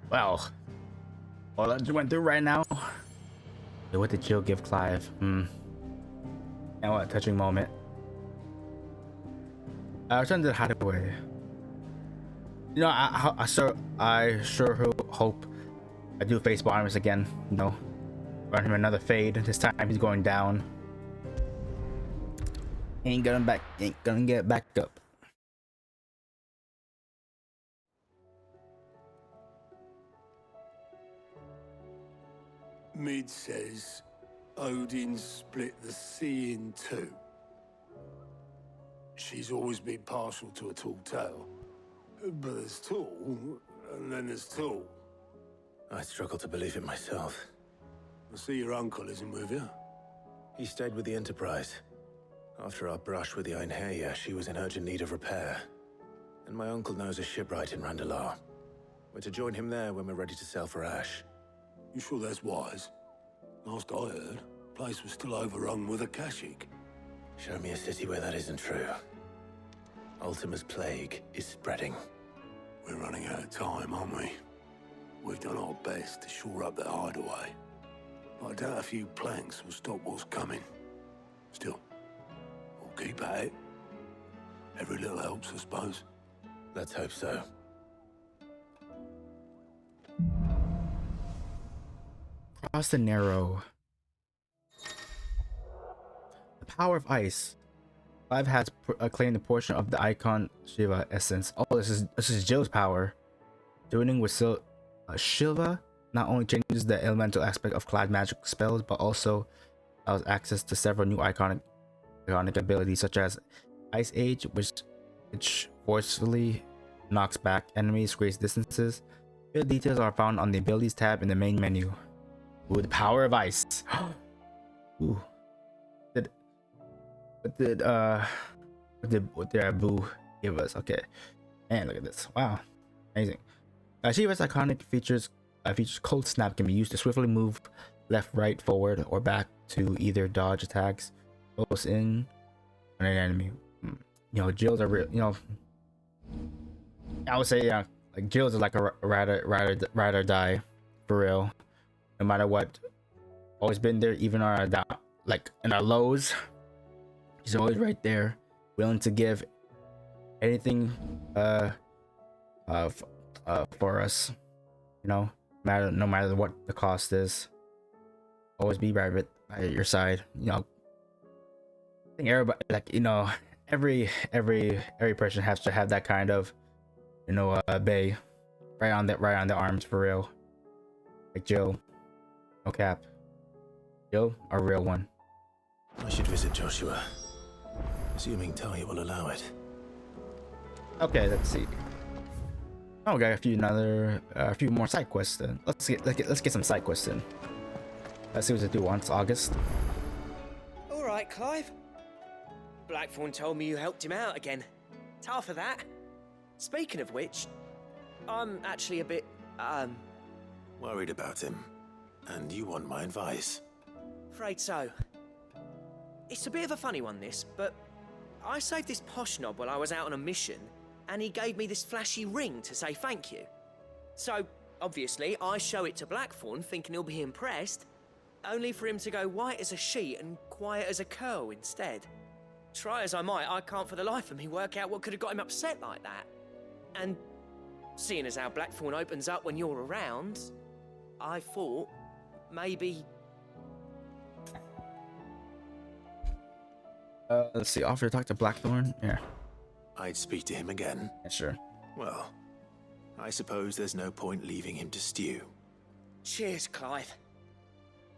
Well, all I just went through right now. What did Jill give Clive? And what a touching moment. I returned to the hideaway. You know, I sure hope I do face Barnabas again. You know, run him another fade. This time he's going down. Ain't gonna get back up. Mid says Odin split the sea in two. She's always been partial to a tall tale. But there's tall, and then there's tall. I struggle to believe it myself. I see your uncle isn't with you. He stayed with the Enterprise. After our brush with the Einherja, she was in urgent need of repair. And my uncle knows a shipwright in Randalar. We're to join him there when we're ready to sail for Ash. You sure that's wise? Last I heard, the place was still overrun with Akashic. Show me a city where that isn't true. Ultima's plague is spreading. We're running out of time, aren't we? We've done our best to shore up that hideaway. But I doubt a few planks will stop what's coming. Still, we'll keep at it. Every little helps, I suppose. Let's hope so. Across the Narrow. The power of ice. Clive has claimed a portion of the icon Shiva essence. Oh, this is Jill's power. Joining with Shiva not only changes the elemental aspect of Clive's magic spells, but also allows access to several new iconic abilities, such as Ice Age, which forcefully knocks back enemies great distances. Full details are found on the abilities tab in the main menu. Ooh, the power of ice. Ooh. What did Abu give us? Okay, and look at this. Wow, amazing. Shiva's iconic features Cold Snap can be used to swiftly move left, right, forward, or back to either dodge attacks close in on an enemy. You know, Jills are real. You know, I would say like Jills are like a ride or die for real. No matter what, always been there, even on our like in our lows. He's always right there, willing to give anything for us, you know, no matter what the cost is. Always be right by your side, you know. I think everybody, like, you know, every person has to have that kind of, you know, bay right on the arms for real. Like Jill, no cap. Jill, a real one. I should visit Joshua. Assuming Talia will allow it. Okay, let's see. Oh, we got a few more side quests then. Let's get some side quests in. Let's see what to do once August. All right, Clive. Blackthorn told me you helped him out again. Tough for that. Speaking of which, I'm actually a bit worried about him, and you want my advice? Afraid so. It's a bit of a funny one, this, but I saved this posh knob while I was out on a mission, and he gave me this flashy ring to say thank you. So, obviously, I show it to Blackthorn, thinking he'll be impressed, only for him to go white as a sheet and quiet as a curl instead. Try as I might, I can't for the life of me work out what could have got him upset like that. And seeing as how Blackthorn opens up when you're around, I thought maybe... Let's see. Offer to talk to Blackthorn. Yeah. I'd speak to him again. Yeah, sure. Well, I suppose there's no point leaving him to stew. Cheers, Clive.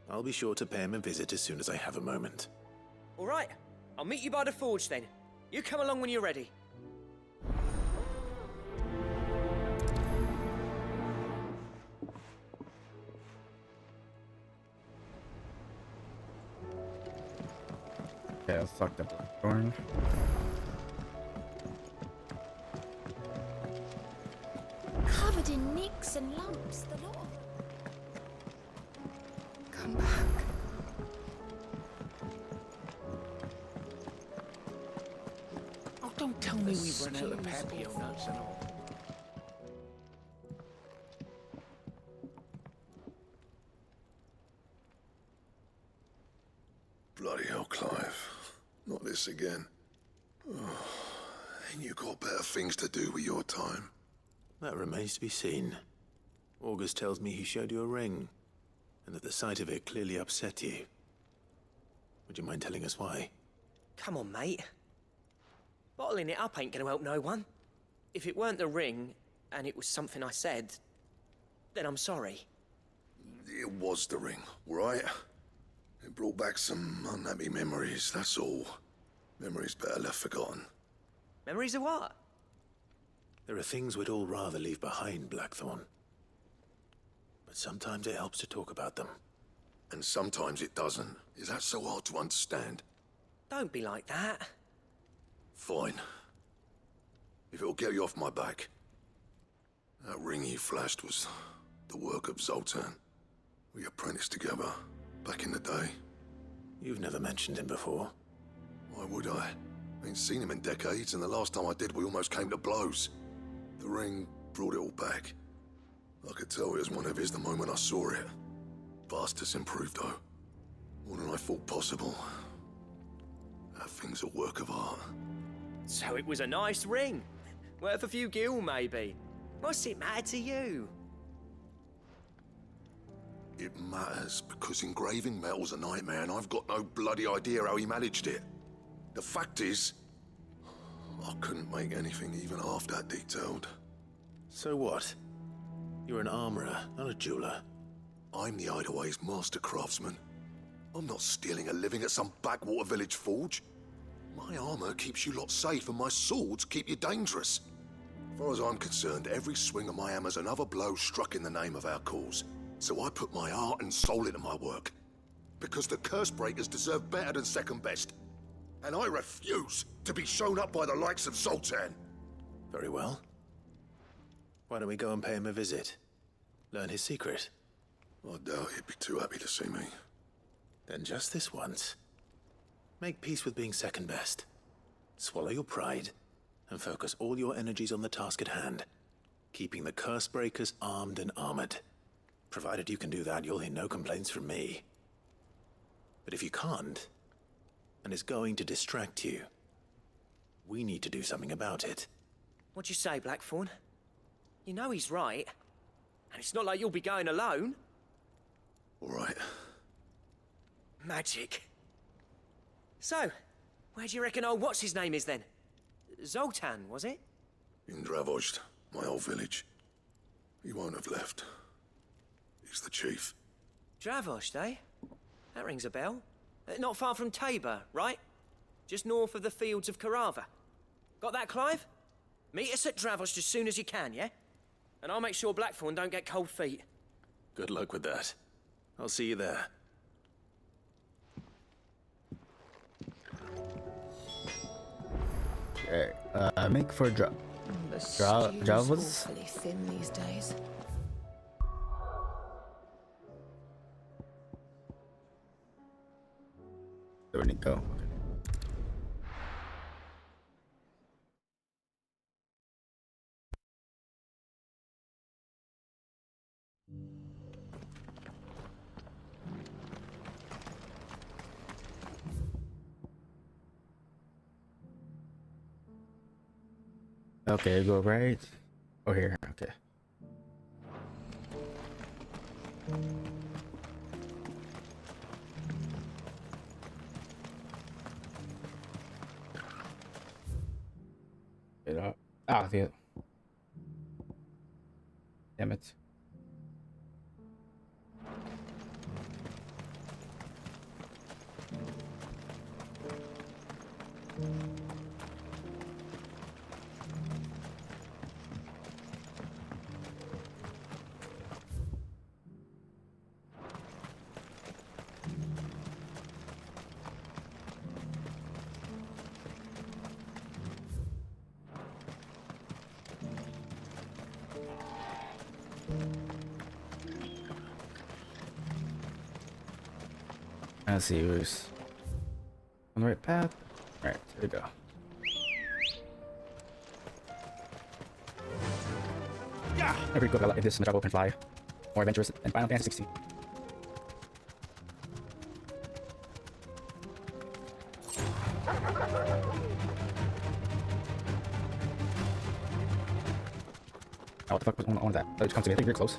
I'll be sure to pay him a visit as soon as I have a moment. All right. I'll meet you by the forge then. You come along when you're ready. Okay, let's talk to Blackthorn. Covered in nicks and lumps, the lot of them. Come back. Oh, don't tell me we've run out of papio nuts and all. Bloody hell, Clive. Not this again. Oh, ain't you got better things to do with your time? That remains to be seen. August tells me he showed you a ring, and that the sight of it clearly upset you. Would you mind telling us why? Come on, mate. Bottling it up ain't gonna help no one. If it weren't the ring, and it was something I said, then I'm sorry. It was the ring, right? It brought back some unhappy memories, that's all. Memories better left forgotten. Memories of what? There are things we'd all rather leave behind, Blackthorn. But sometimes it helps to talk about them. And sometimes it doesn't. Is that so hard to understand? Don't be like that. Fine. If it'll get you off my back. That ring you flashed was the work of Zoltan. We apprenticed together, back in the day. You've never mentioned him before. Why would I? Ain't seen him in decades, and the last time I did, we almost came to blows. The ring brought it all back. I could tell it was one of his the moment I saw it. Vast has improved, though. More than I thought possible. That thing's a work of art. So it was a nice ring. Worth a few gil, maybe. What's it matter to you? It matters because engraving metal's a nightmare, and I've got no bloody idea how he managed it. The fact is, I couldn't make anything even half that detailed. So what? You're an armorer, not a jeweler. I'm the Hideaway's master craftsman. I'm not stealing a living at some backwater village forge. My armor keeps you lot safe, and my swords keep you dangerous. As far as I'm concerned, every swing of my hammer's another blow struck in the name of our cause. So I put my heart and soul into my work. Because the curse breakers deserve better than second best. And I refuse to be shown up by the likes of Zoltan. Very well. Why don't we go and pay him a visit? Learn his secret. I doubt he'd be too happy to see me. Then just this once. Make peace with being second best. Swallow your pride, and focus all your energies on the task at hand. Keeping the curse breakers armed and armored. Provided you can do that, you'll hear no complaints from me. But if you can't, and it's going to distract you, we need to do something about it. What'd you say, Blackthorn? You know he's right. And it's not like you'll be going alone. All right. Magic. So, where do you reckon old what's-his-name is then? Zoltan, was it? In Dravozd, my old village. He won't have left. He's the chief. Dravozd, eh? That rings a bell. Not far from Tabor, right? Just north of the fields of Karava. Got that, Clive? Meet us at Dravozd as soon as you can, yeah? And I'll make sure Blackthorn don't get cold feet. Good luck with that. I'll see you there. Okay, make for The Javas? awfully thin these days. There we go. Okay, go right. Oh, here. Okay. Get up. Ah, see it. Damn it. Let's see who's on the right path. All right, there we go. Every good like this in the travel can fly. More adventurous than Final Fantasy 16. Oh, what the fuck was on that? Oh, it comes to me. I think you're close.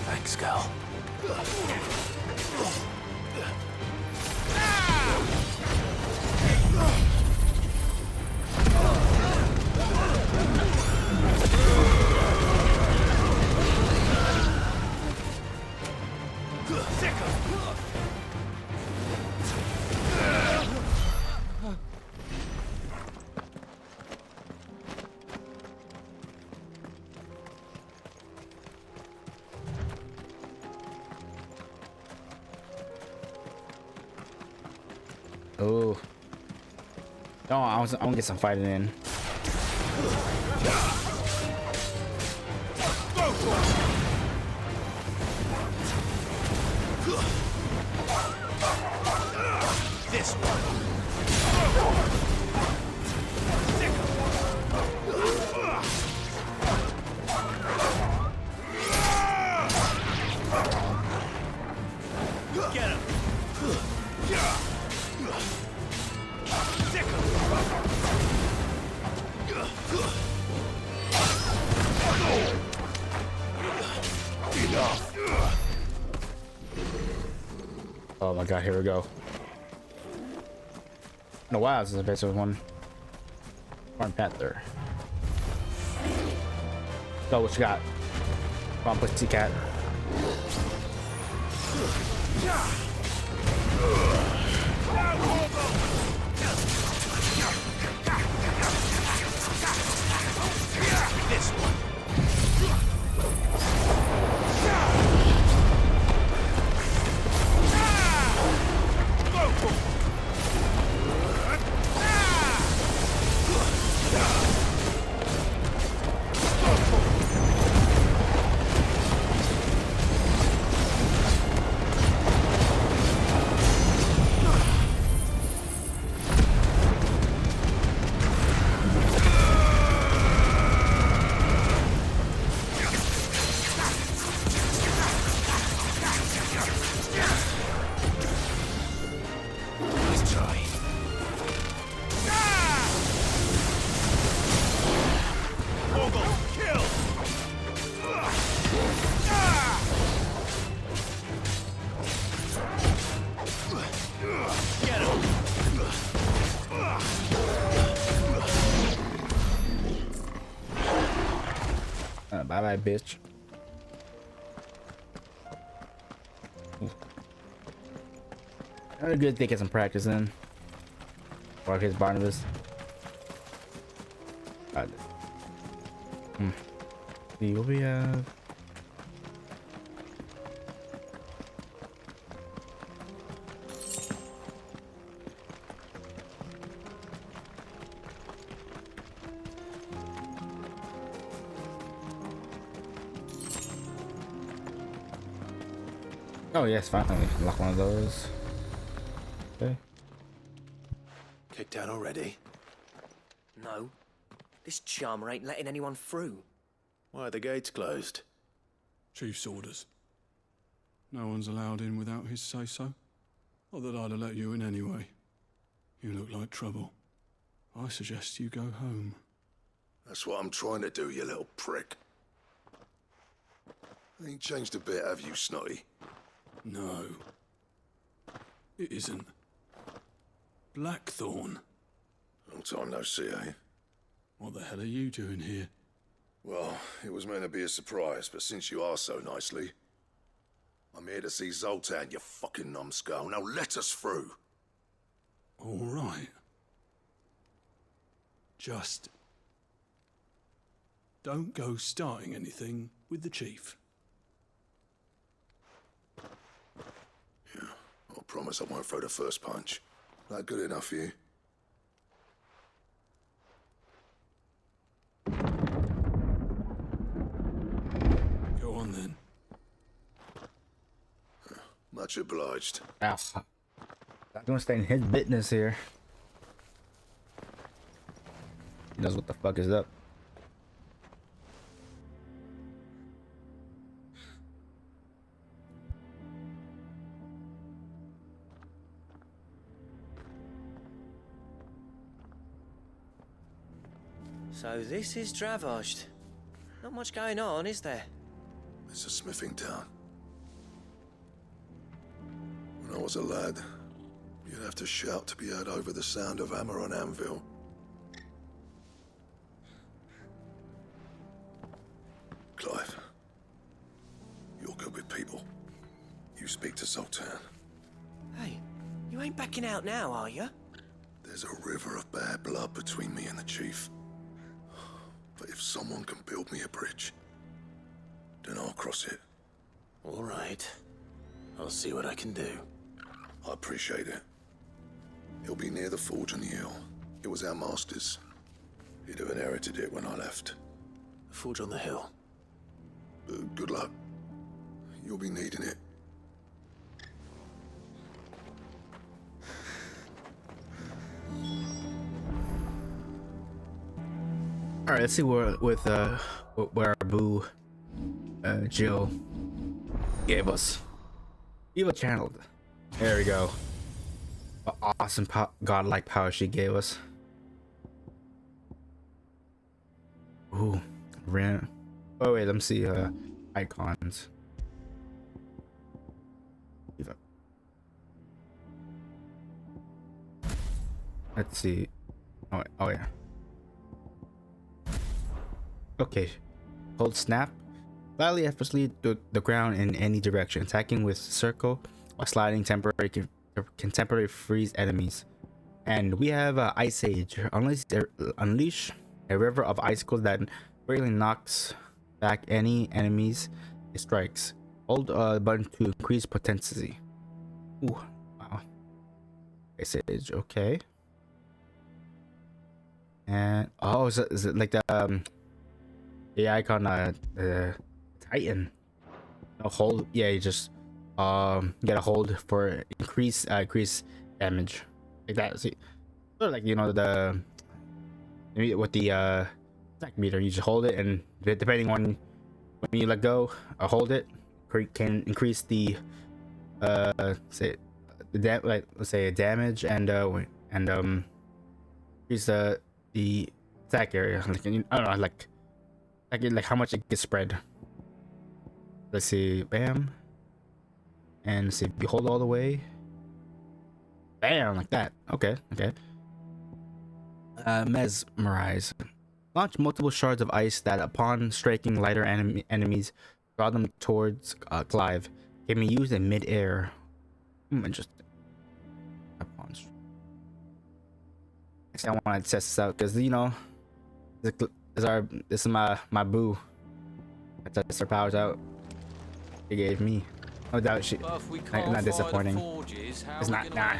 Thanks, girl. Oh. No, I want to get some fighting in. This one. Get him. Oh my god, here we go. No, wow, this is basically one Farm Panther. So what you got? Come on, pussy cat. This one. Bye bye, bitch. Another good thing, get some practice in. Or his Barnabas. See what we have. Oh yes, finally unlock one of those. Okay. Kicked down already? No. This charmer ain't letting anyone through. Why are the gates closed? Chief's orders. No one's allowed in without his say-so. Not that I'd have let you in anyway. You look like trouble. I suggest you go home. That's what I'm trying to do, you little prick. Ain't changed a bit, have you, Snotty? No. It isn't. Blackthorn. Long time no see, eh? What the hell are you doing here? Well, it was meant to be a surprise, but since you are so nicely, I'm here to see Zoltan, you fucking numbskull. Now let us through. All right. Just don't go starting anything with the chief. Yeah, I promise I won't throw the first punch. That good enough for you? Go on then. Much obliged. Ow. I'm gonna stay in his business here. He knows what the fuck is up. So this is Dravaged. Not much going on, is there? It's a smithing town. When I was a lad, you'd have to shout to be heard over the sound of hammer on anvil. Clive, you're good with people. You speak to Sultan. Hey, you ain't backing out now, are you? There's a river of bad blood between me and the chief. But if someone can build me a bridge, then I'll cross it. All right. I'll see what I can do. I appreciate it. It'll be near the forge on the hill. It was our master's. He'd have inherited it when I left. The forge on the hill. Good luck. You'll be needing it. All right, let's see where our boo Jill gave us. Shiva channeled. There we go. Awesome godlike power she gave us. Ooh, Ram. Oh wait, let me see icons. Let's see. Oh yeah. Okay. Hold snap. Slightly effortlessly to the ground in any direction, attacking with circle or sliding temporary can temporarily freeze enemies. And we have Ice Age. Unleash a river of icicles that greatly knocks back any enemies it strikes. Hold button to increase potency. Ooh, wow. Ice Age, okay. And oh, is it like the icon Titan? No, hold. Yeah, you just get a hold for increase damage like that. See, sort of like, you know, the with the attack meter, you just hold it, and depending on when you let go or hold it, can increase the say like let's say damage and increase the attack area. Like, I don't know, like how much it gets spread. Let's see, bam, and see if you hold all the way, bam, like that. Okay. Mesmerize. Launch multiple shards of ice that, upon striking lighter enemies, draw them towards Clive. Can be used in mid-air. Interesting. Actually, I want to test this out because, you know, this is my boo. I test her powers out. She gave me. No doubt she. Not disappointing. It's not. Nah.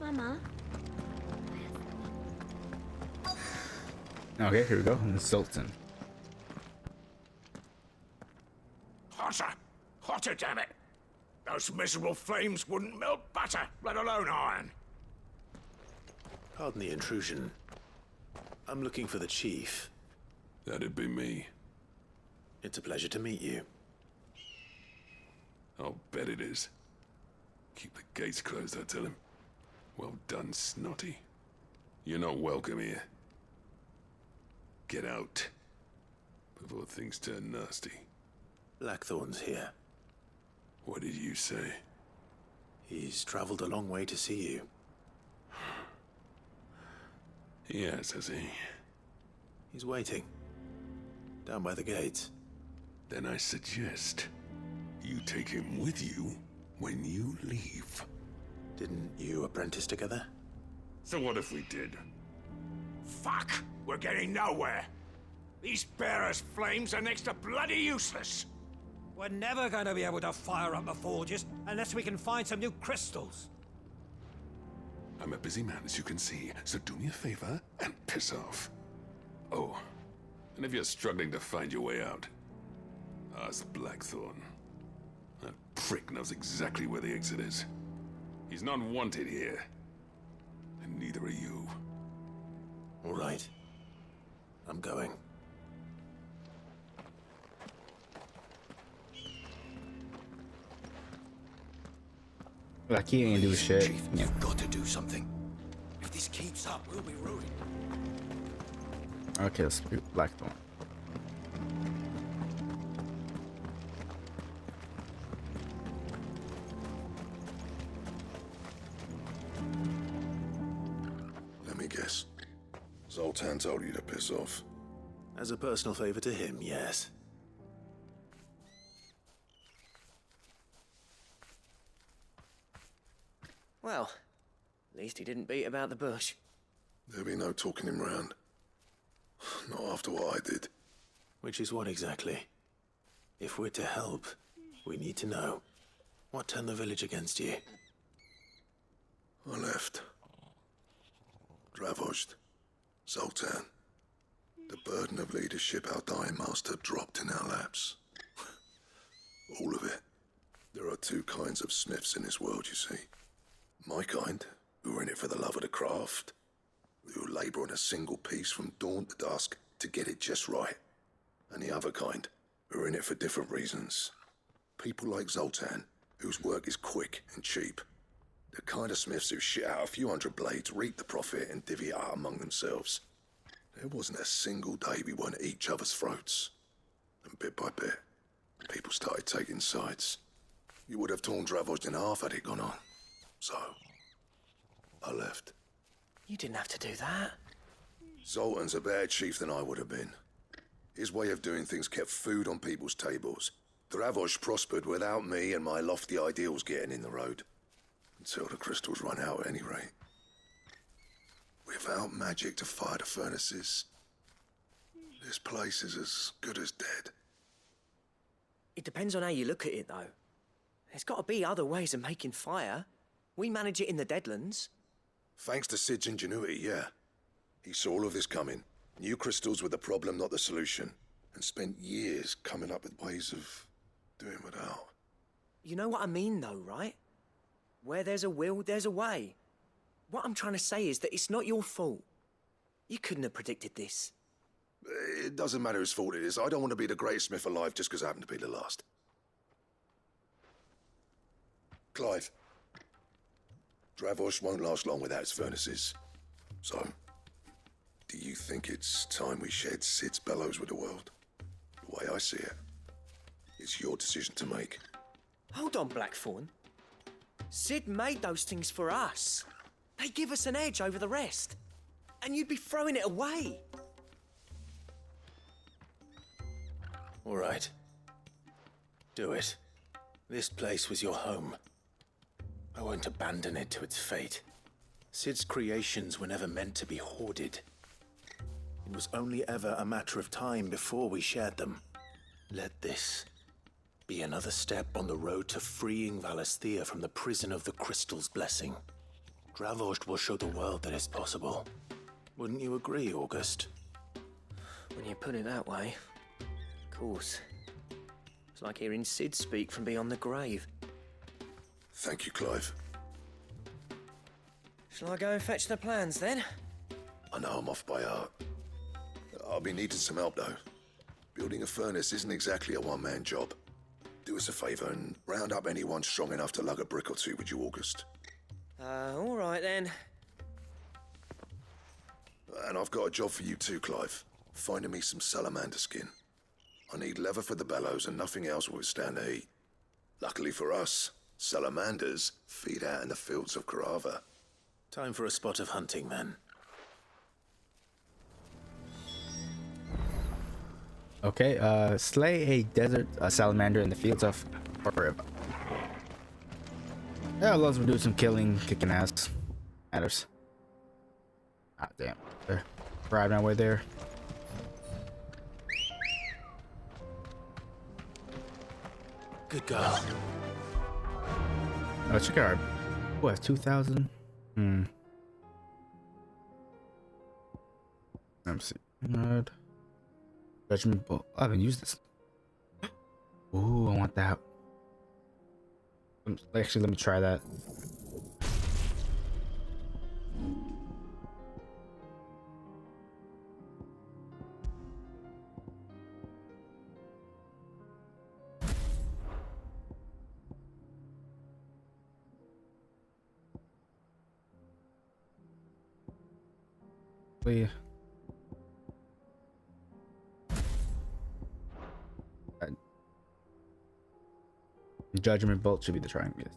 Mama. Okay, here we go. Sultan. Hotter, damn it! Those miserable flames wouldn't melt butter, let alone iron. Pardon the intrusion. I'm looking for the chief. That'd be me. It's a pleasure to meet you. I'll bet it is. Keep the gates closed, I tell him. Well done, Snotty. You're not welcome here. Get out before things turn nasty. Blackthorn's here. What did you say? He's traveled a long way to see you. Yes, has he? He's waiting. Down by the gates. Then I suggest you take him with you when you leave. Didn't you apprentice together? So what if we did? Fuck! We're getting nowhere. These bearers' flames are next to bloody useless. We're never going to be able to fire up the forges unless we can find some new crystals. I'm a busy man, as you can see, so do me a favor and piss off. Oh, and if you're struggling to find your way out, ask Blackthorn. That prick knows exactly where the exit is. He's not wanted here, and neither are you. All right. I'm going. Like, he ain't do shit. Chief, you've got to do something. If this heats up, we'll be ruined. Okay, let's do Blackthorn. Let me guess. Zoltan told you to piss off. As a personal favor to him, yes. Well, at least he didn't beat about the bush. There'll be no talking him round. Not after what I did. Which is what exactly? If we're to help, we need to know. What turned the village against you? I left. Dravozd. Zoltan. The burden of leadership our dying master dropped in our laps. All of it. There are two kinds of smiths in this world, you see. My kind, who are in it for the love of the craft, who labour on a single piece from dawn to dusk to get it just right. And the other kind, who are in it for different reasons. People like Zoltan, whose work is quick and cheap. The kind of smiths who shit out a few hundred blades, reap the profit, and divvy it out among themselves. There wasn't a single day we weren't at each other's throats. And bit by bit, people started taking sides. You would have torn Dravozd in half had it gone on. So, I left. You didn't have to do that. Zoltan's a better chief than I would have been. His way of doing things kept food on people's tables. Dravozd prospered without me and my lofty ideals getting in the road. Until the crystals run out at any rate. Without magic to fire the furnaces, this place is as good as dead. It depends on how you look at it, though. There's got to be other ways of making fire. We manage it in the Deadlands. Thanks to Sid's ingenuity, yeah. He saw all of this coming. Knew crystals were the problem, not the solution. And spent years coming up with ways of doing without. You know what I mean, though, right? Where there's a will, there's a way. What I'm trying to say is that it's not your fault. You couldn't have predicted this. It doesn't matter whose fault it is. I don't want to be the greatest smith alive just because I happen to be the last. Clive. Dravozd won't last long without its furnaces. So, do you think it's time we shared Sid's bellows with the world? The way I see it, it's your decision to make. Hold on, Blackthorn. Sid made those things for us. They give us an edge over the rest. And you'd be throwing it away. All right. Do it. This place was your home. I won't abandon it to its fate. Sid's creations were never meant to be hoarded. It was only ever a matter of time before we shared them. Let this be another step on the road to freeing Valisthea from the prison of the Crystal's blessing. Dravozd will show the world that it's possible. Wouldn't you agree, August? When you put it that way, of course. It's like hearing Sid speak from beyond the grave. Thank you, Clive. Shall I go and fetch the plans, then? I know I'm off by heart. I'll be needing some help, though. Building a furnace isn't exactly a one-man job. Do us a favor and round up anyone strong enough to lug a brick or two, would you, August? All right, then. And I've got a job for you too, Clive. Finding me some salamander skin. I need leather for the bellows and nothing else will withstand the heat. Luckily for us, salamanders feed out in the fields of Carava. Time for a spot of hunting, then. Okay, slay a desert salamander in the fields of Carava. Yeah, let's do some killing, kicking ass. Matters. Ah, damn. There. Riding my way there. Good girl. Oh, check out our... What, 2,000? Let me see. Judgment book. I haven't used this. Ooh, I want that. Actually, let me try that. We Judgment Bolt should be the triangle.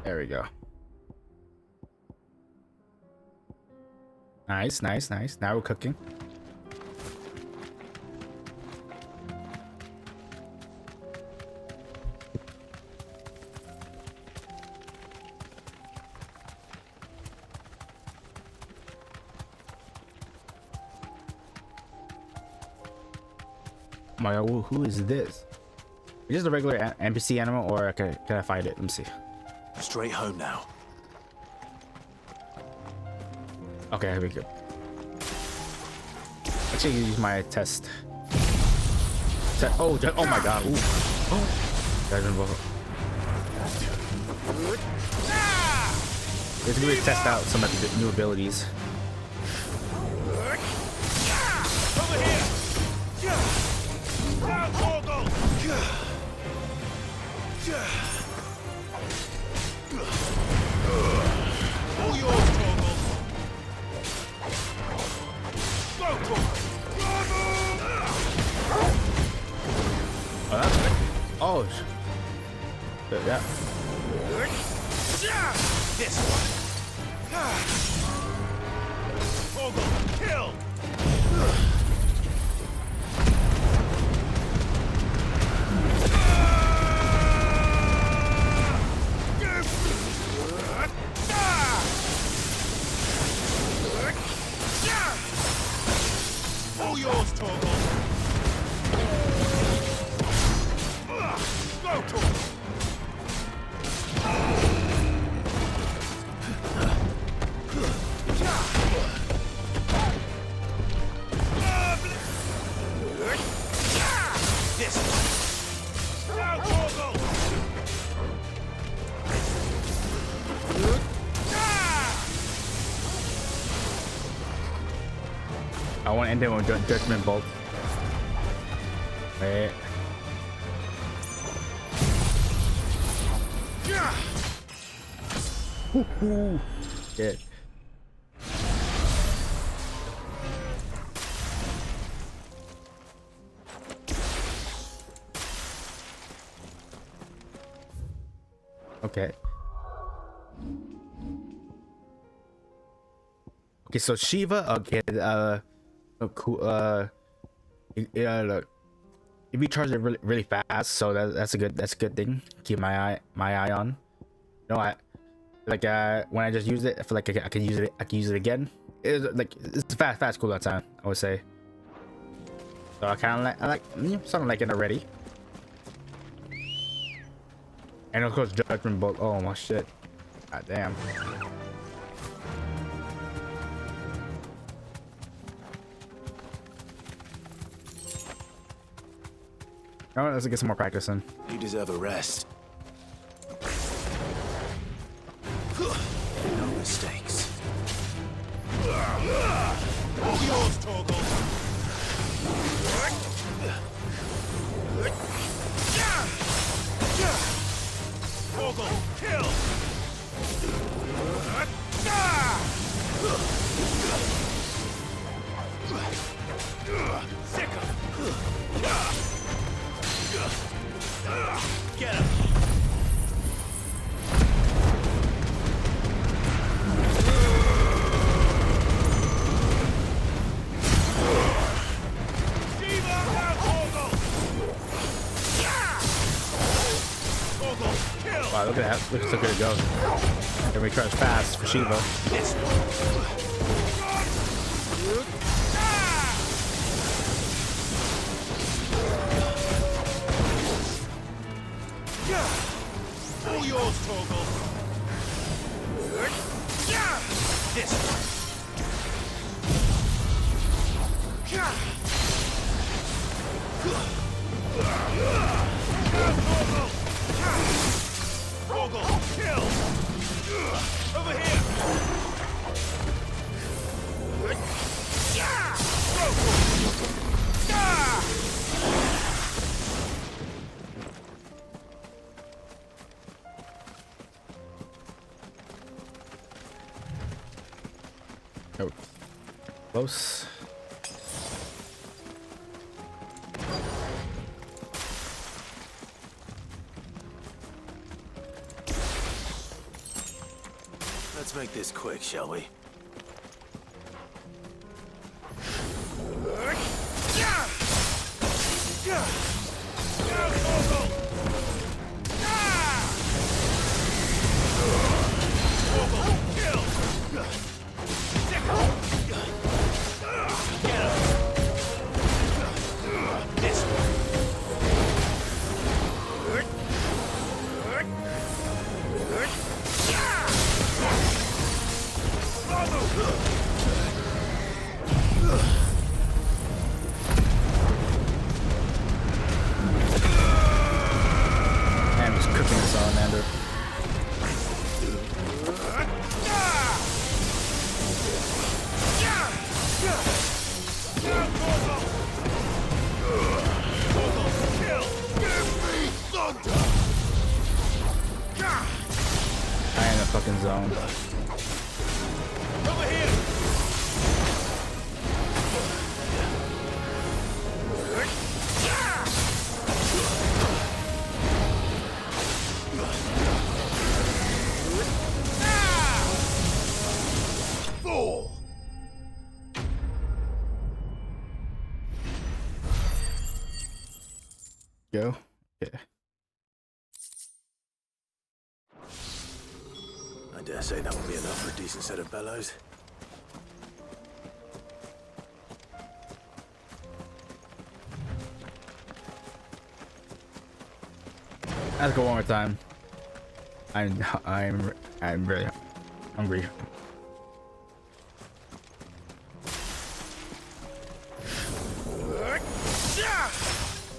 There we go. Nice, nice, nice. Now we're cooking. Oh my god, who is this? Is this a regular NPC animal, or can I fight it? Let me see. Straight home now. Okay, here we go. Actually, use my test. Oh, oh my god. Ooh. Oh. Judgment Bolt. Let's really test out some of the new abilities. Over here! Down, Torgal! All yours, Torgal! Go, Torgal! Oh, that's good. Oh, yeah. This one! Torgal, kill! All yours, Torgal! Go, Torgal! This one! Now, Torgal! I want to end it with Judgment Bolt. Wait. Woohoo! Shit. Okay. Okay, so Shiva. Okay. Cool. Yeah. Look. If you charge it really fast, so that's a good thing. Keep my eye on. You know, when I just use it, I feel like I can use it again. It's a fast cooldown time, I would say. So I like something like it already. And of course, Judgment Bolt. Oh my shit! God damn. Oh, let's get some more practice in. You deserve a rest. No mistakes. All yours, Torgal! Torgal, kill! Sick of Get him! Shiva, now, Torgal! Torgal, kill! Wow, look at that! Look so good it goes. And we charge fast for Shiva. This one. All yours, Torgal. This one. Torgal, kill! Over here! Oh, close. Let's make this quick, shall we? Zone. Over here! Four! Go. Okay. I dare say that will be enough for a decent set of bellows. Let's go one more time. I'm really hungry.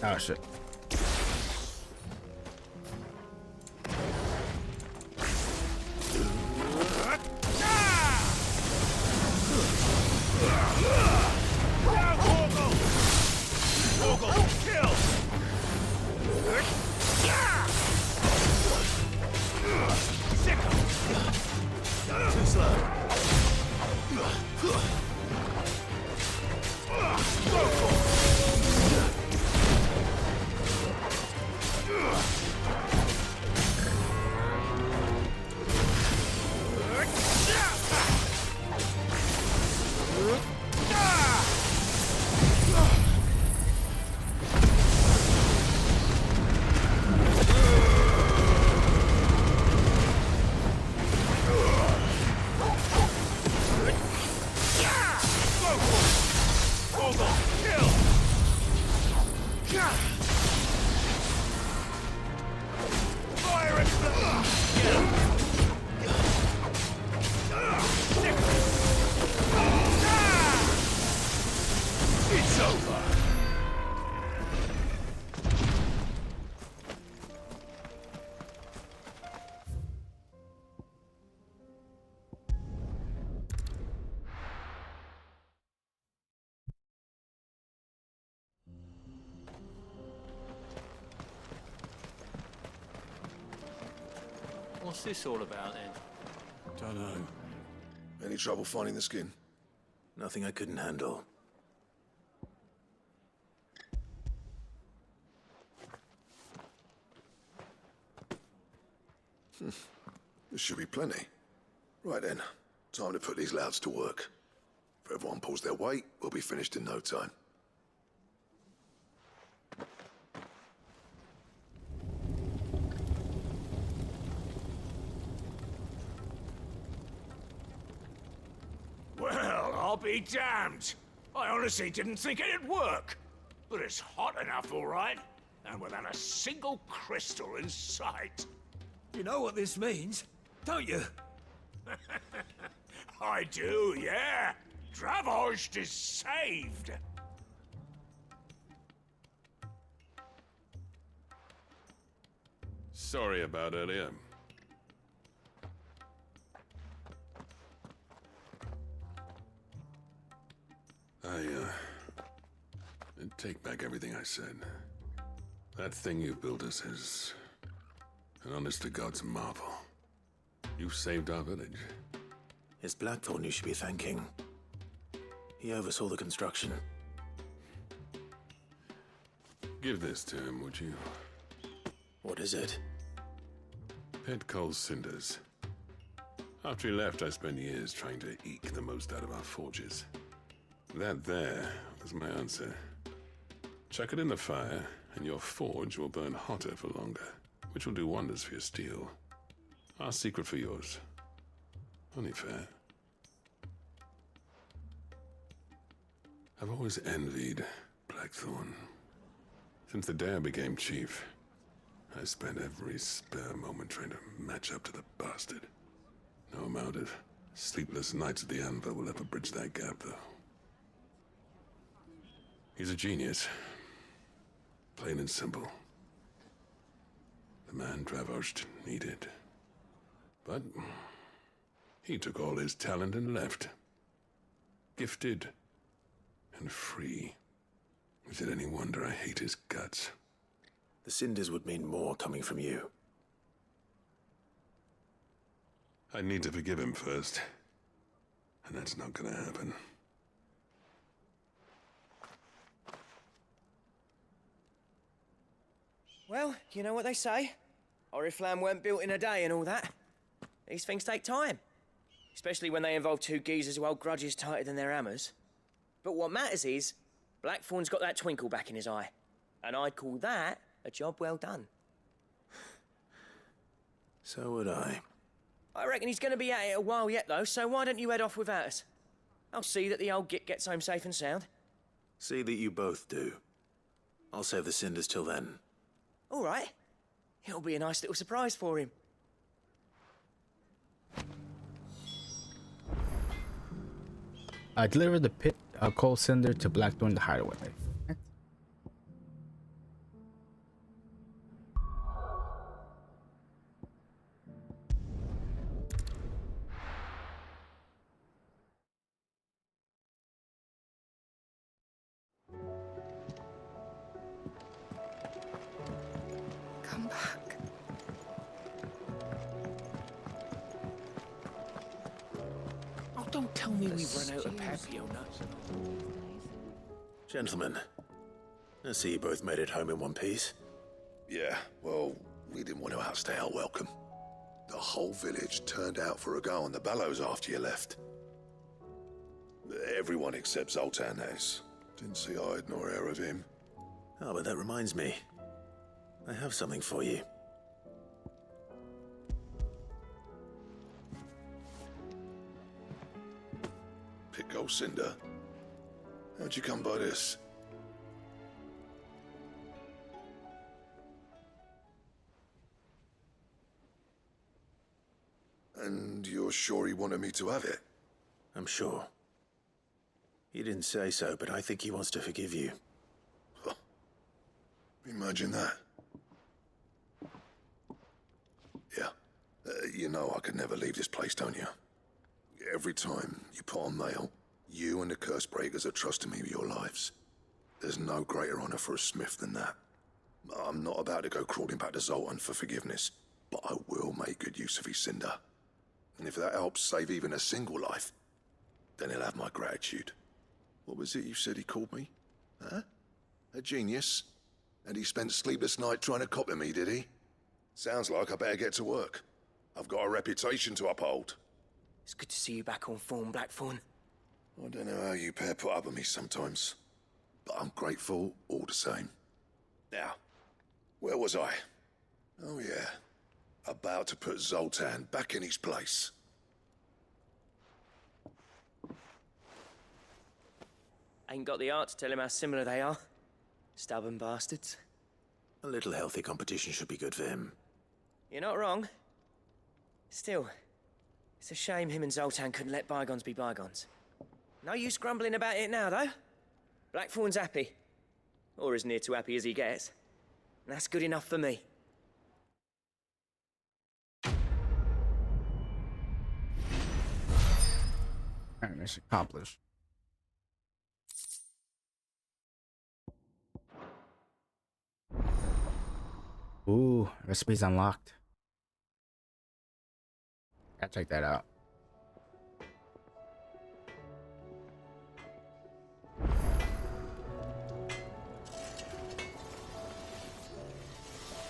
Oh shit. What's this all about then? Don't know. Any trouble finding the skin? Nothing I couldn't handle. There should be plenty. Right then, time to put these louds to work. If everyone pulls their weight, we'll be finished in no time. Well, I'll be damned. I honestly didn't think it'd work. But it's hot enough, all right. And without a single crystal in sight. You know what this means, don't you? I do, yeah. Dravozd is saved. Sorry about earlier. I take back everything I said. That thing you built us is an honest-to-God's marvel. You saved our village. It's Blackthorn you should be thanking. He oversaw the construction. Give this to him, would you? What is it? Pet coal cinders. After he left, I spent years trying to eke the most out of our forges. That there was my answer. Chuck it in the fire, and your forge will burn hotter for longer, which will do wonders for your steel. Our secret for yours. Only fair. I've always envied Blackthorn. Since the day I became chief, I spent every spare moment trying to match up to the bastard. No amount of sleepless nights at the anvil will ever bridge that gap, though. He's a genius. Plain and simple. The man Dravost needed. But he took all his talent and left. Gifted and free. Is it any wonder I hate his guts? The cinders would mean more coming from you. I need to forgive him first. And that's not gonna happen. Well, you know what they say. Flan weren't built in a day and all that. These things take time. Especially when they involve two geezers who hold grudges tighter than their hammers. But what matters is, Blackthorn's got that twinkle back in his eye. And I'd call that a job well done. So would I. I reckon he's going to be at it a while yet, though, so why don't you head off without us? I'll see that the old git gets home safe and sound. See that you both do. I'll save the cinders till then. All right. It'll be a nice little surprise for him. I delivered the pit coal cinder to Blackthorn the hideaway. Come back. Oh, don't tell me we've run out of papio nuts. Gentlemen, I see you both made it home in one piece. Yeah, well, we didn't want to outstay our welcome. The whole village turned out for a go on the bellows after you left. Everyone except Zoltan has. Didn't see hide nor hair of him. Oh, but that reminds me. I have something for you. Pico Cinder. How'd you come by this? And you're sure he wanted me to have it? I'm sure. He didn't say so, but I think he wants to forgive you. Huh. Imagine that. Yeah. You know I could never leave this place, don't you? Every time you put on mail, you and the curse breakers are trusting me with your lives. There's no greater honor for a smith than that. I'm not about to go crawling back to Zoltan for forgiveness, but I will make good use of his cinder. And if that helps save even a single life, then he'll have my gratitude. What was it you said he called me? Huh? A genius? And he spent sleepless night trying to copy me, did he? Sounds like I better get to work. I've got a reputation to uphold. It's good to see you back on form, Blackthorn. I don't know how you pair put up with me sometimes, but I'm grateful all the same. Now, where was I? Oh yeah, about to put Zoltan back in his place. Ain't got the art to tell him how similar they are. Stubborn bastards. A little healthy competition should be good for him. You're not wrong. Still, it's a shame him and Zoltan couldn't let bygones be bygones. No use grumbling about it now, though. Blackthorn's happy. Or as near to happy as he gets. And that's good enough for me. Alright, mission accomplished. Ooh, recipes unlocked. Gotta check that out.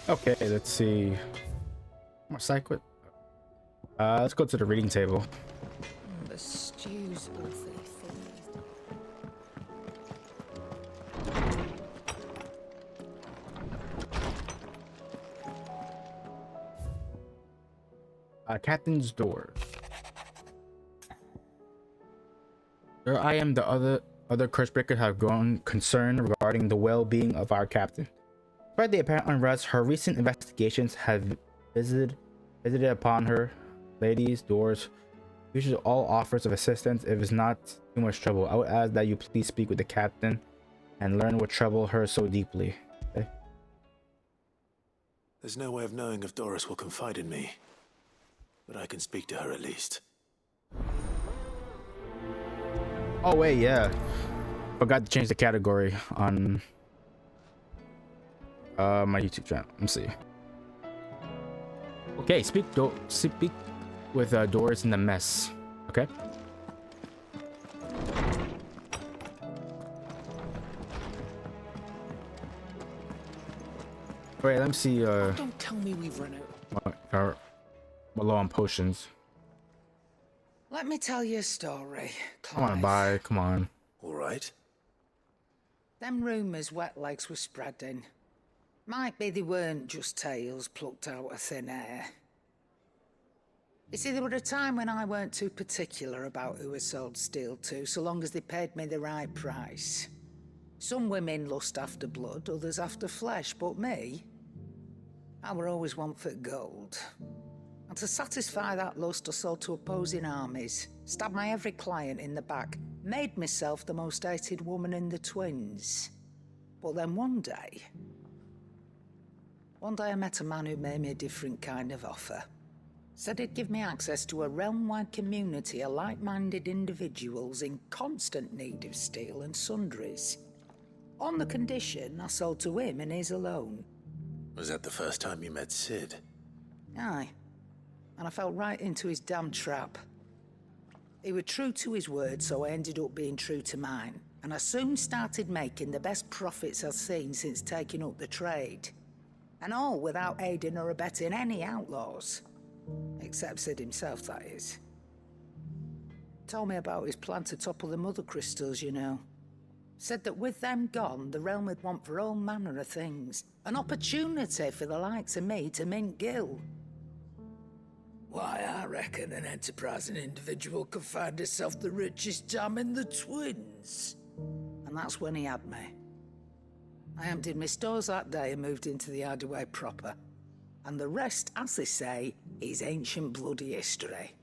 Okay, let's see. More psychic. Let's go to the reading table. The stew's awfully thin. Captain's door. Sir, I am the other Cursebreakers have grown concerned regarding the well-being of our captain. Despite the apparent unrest, her recent investigations have visited upon her. Ladies, doors, usually all offers of assistance if it's not too much trouble. I would ask that you please speak with the captain and learn what troubled her so deeply. Okay? There's no way of knowing if Doris will confide in me, but I can speak to her at least. Oh wait, yeah. Forgot to change the category on my YouTube channel. Let me see. Okay, speak with Doris in the mess. Okay. Wait, let me see. Don't tell me we've run out. We're low on potions. Let me tell you a story, I want to buy. Come on. All right. Them rumours wet legs were spreading. Might be they weren't just tales plucked out of thin air. You see, there were a time when I weren't too particular about who I sold steel to, so long as they paid me the right price. Some women lust after blood, others after flesh, but me, I were always one for gold. And to satisfy that lust, I sold to opposing armies, stabbed my every client in the back, made myself the most hated woman in the twins. But then one day I met a man who made me a different kind of offer. Said he'd give me access to a realm-wide community of like-minded individuals in constant need of steel and sundries. On the condition I sold to him and his alone. Was that the first time you met Sid? Aye. And I fell right into his damn trap. He was true to his word, so I ended up being true to mine. And I soon started making the best profits I've seen since taking up the trade. And all without aiding or abetting any outlaws. Except Sid himself, that is. Told me about his plan to topple the mother crystals, you know. Said that with them gone, the realm would want for all manner of things. An opportunity for the likes of me to mint gil. Why, I reckon an enterprising individual could find himself the richest dam in the twins. And that's when he had me. I emptied my stores that day and moved into the hideaway proper. And the rest, as they say, is ancient bloody history.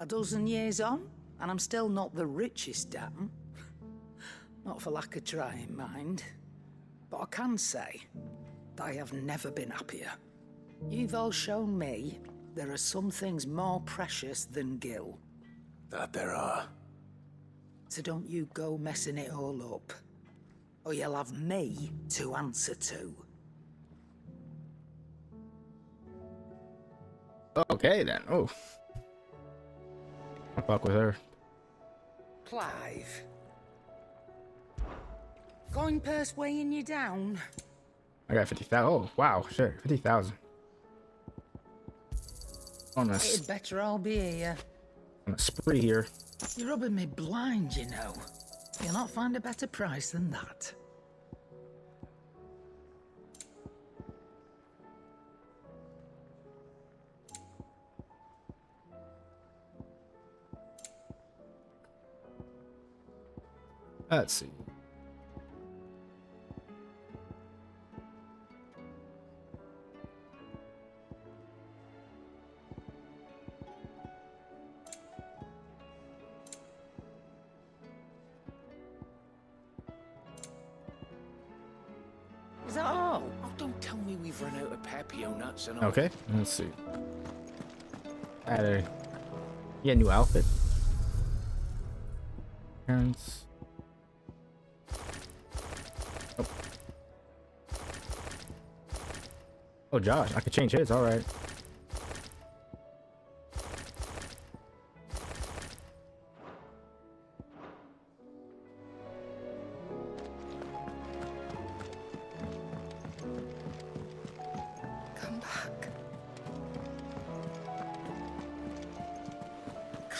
A dozen years on, and I'm still not the richest dam. Not for lack of trying, mind. But I can say that I have never been happier. You've all shown me there are some things more precious than gil. That there are. So don't you go messing it all up. Or you'll have me to answer to. Okay then. Oh. I'll fuck with her. Clive. Coin purse weighing you down? I got 50,000. Oh, wow. Sure. 50,000. On a, It'd better all be here. on a spree here. You're rubbing me blind, you know. You'll not find a better price than that. Let's see. Is that all? Oh, don't tell me we've run out of papio nuts and all. Okay, let's see. Add a new outfit. Parents. Oh. Oh, Josh, I could change his. All right.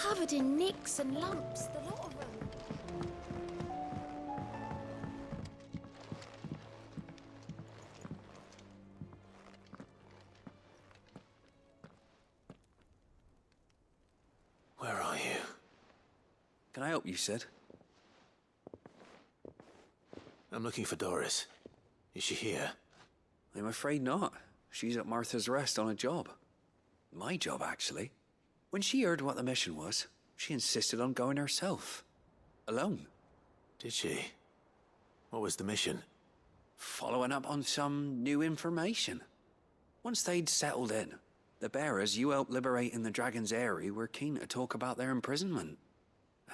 Covered in nicks and lumps, the lot of them. Where are you? Can I help you, Sid? I'm looking for Doris. Is she here? I'm afraid not. She's at Martha's Rest on a job. My job, actually. When she heard what the mission was, she insisted on going herself. Alone. Did she? What was the mission? Following up on some new information. Once they'd settled in, the bearers you helped liberate in the Dragon's Eyrie were keen to talk about their imprisonment.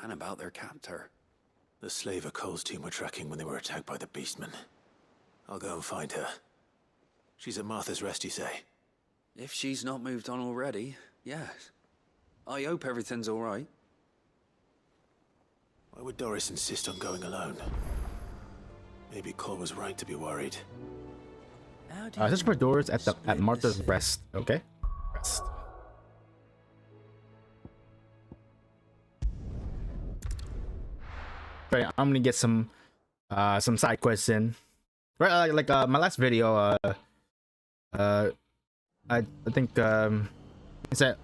And about their captor. The slaver Cole's team were tracking when they were attacked by the Beastmen. I'll go and find her. She's at Martha's Rest, you say? If she's not moved on already, yes. I hope everything's all right. Why would Doris insist on going alone? Maybe Cole was right to be worried. Search for Doris at Martha's Rest. Okay. Rest. Right, I'm gonna get some side quests in. Right, like my last video. I think it's at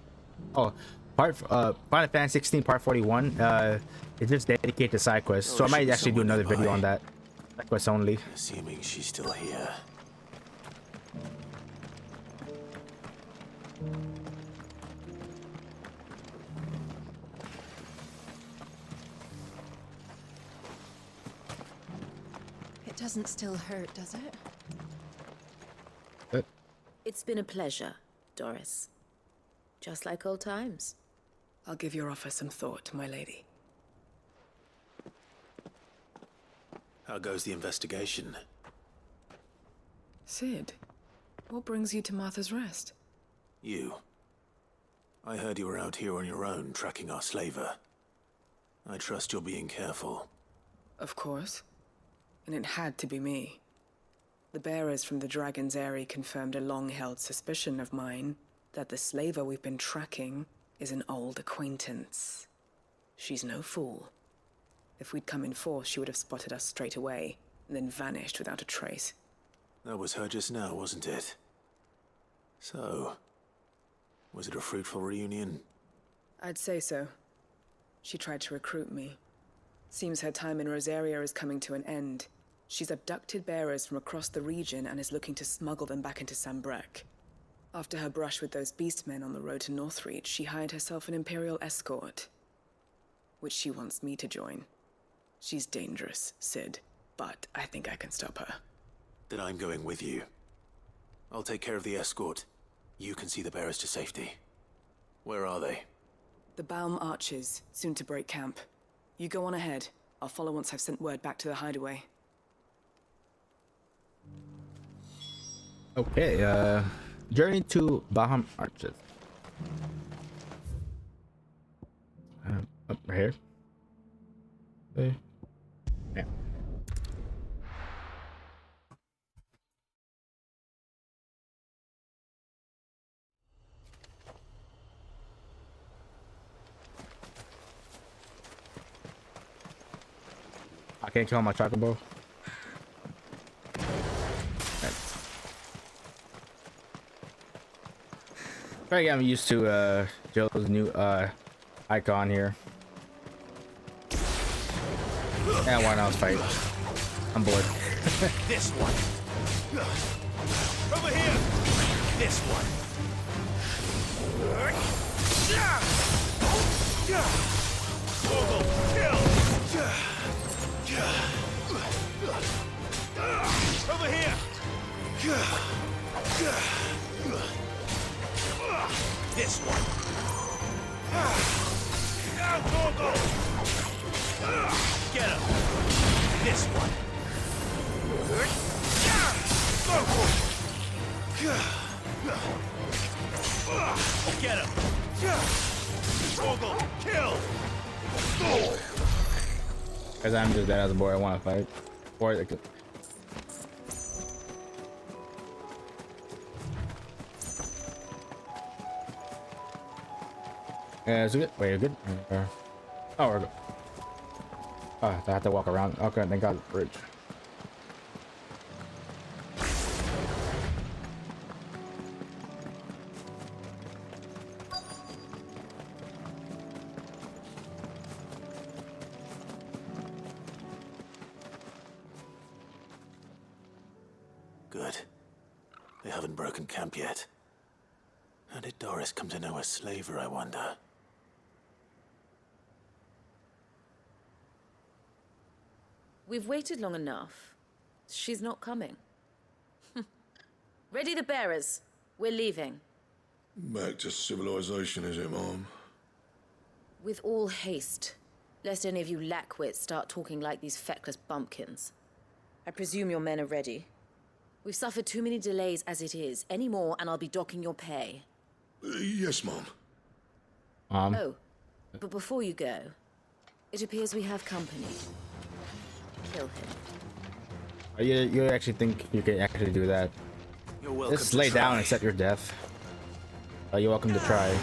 finalfantasyxvi part 41. It's just dedicated to side quests, so I might actually do another video on that. Side quests only. Assuming she's still here. It doesn't still hurt, does it? It's been a pleasure, Doris. Just like old times. I'll give your offer some thought, my lady. How goes the investigation? Sid, what brings you to Martha's Rest? You. I heard you were out here on your own, tracking our slaver. I trust you're being careful. Of course. And it had to be me. The bearers from the Dragon's Eyrie confirmed a long-held suspicion of mine that the slaver we've been tracking is an old acquaintance. She's no fool. If we'd come in force, she would have spotted us straight away, and then vanished without a trace. That was her just now, wasn't it? So, was it a fruitful reunion? I'd say so. She tried to recruit me. Seems her time in Rosaria is coming to an end. She's abducted bearers from across the region and is looking to smuggle them back into Sanbreque. After her brush with those beastmen on the road to Northreach, she hired herself an Imperial escort, which she wants me to join. She's dangerous, Sid, but I think I can stop her. Then I'm going with you. I'll take care of the escort. You can see the bearers to safety. Where are they? The Baum Archers, soon to break camp. You go on ahead. I'll follow once I've sent word back to the hideaway. Okay, journey to Bahamut Arches. Up right here. Okay. Yeah. I can't kill my chocobo. Try to get used to Joe's new icon here. Yeah, why not fight? I'm bored. This one. Over here. This one. Over here. This one. Now, go. Get him. This one. Get him. Struggle. Kill. Cause I'm just that as a boy. I want to fight. Or they could. Is it good? Wait, good? Oh, we're good. Oh, I have to walk around. Okay, thank God, bridge. Good. They haven't broken camp yet. How did Doris come to know a slaver, I wonder? We've waited long enough. She's not coming. Ready the bearers. We're leaving. Back to civilization, is it, Mom? With all haste, lest any of you lackwits start talking like these feckless bumpkins. I presume your men are ready. We've suffered too many delays as it is. Any more, and I'll be docking your pay. Yes, Mom. Oh, but before you go, it appears we have company. Kill him. You actually think you can actually do that? You're welcome. Just lay down and accept your death. You're welcome to try.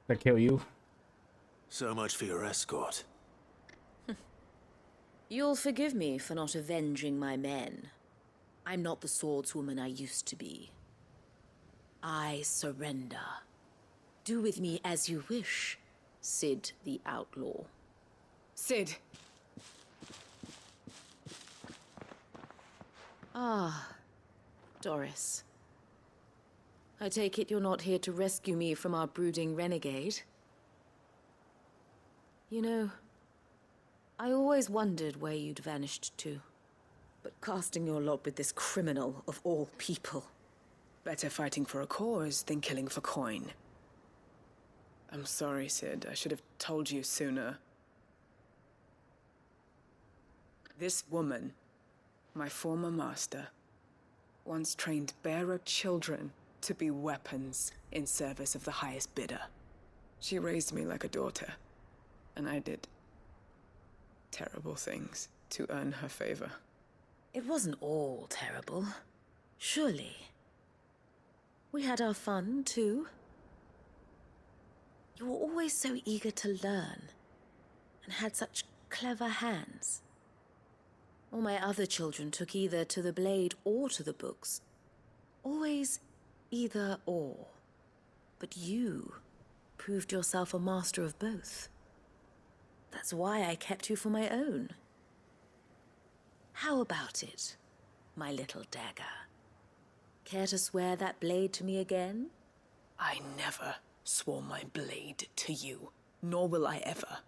They kill you. So much for your escort. You'll forgive me for not avenging my men. I'm not the swordswoman I used to be. I surrender. Do with me as you wish, Sid the Outlaw. Sid. Ah, Doris. I take it you're not here to rescue me from our brooding renegade? You know, I always wondered where you'd vanished to. But casting your lot with this criminal of all people. Better fighting for a cause than killing for coin. I'm sorry, Sid. I should have told you sooner. This woman, my former master, once trained bearer children to be weapons in service of the highest bidder. She raised me like a daughter, and I did terrible things to earn her favor. It wasn't all terrible, surely. We had our fun, too. You were always so eager to learn, and had such clever hands. All my other children took either to the blade or to the books. Always either or. But you proved yourself a master of both. That's why I kept you for my own. How about it, my little dagger? Care to swear that blade to me again? I never swore my blade to you, nor will I ever.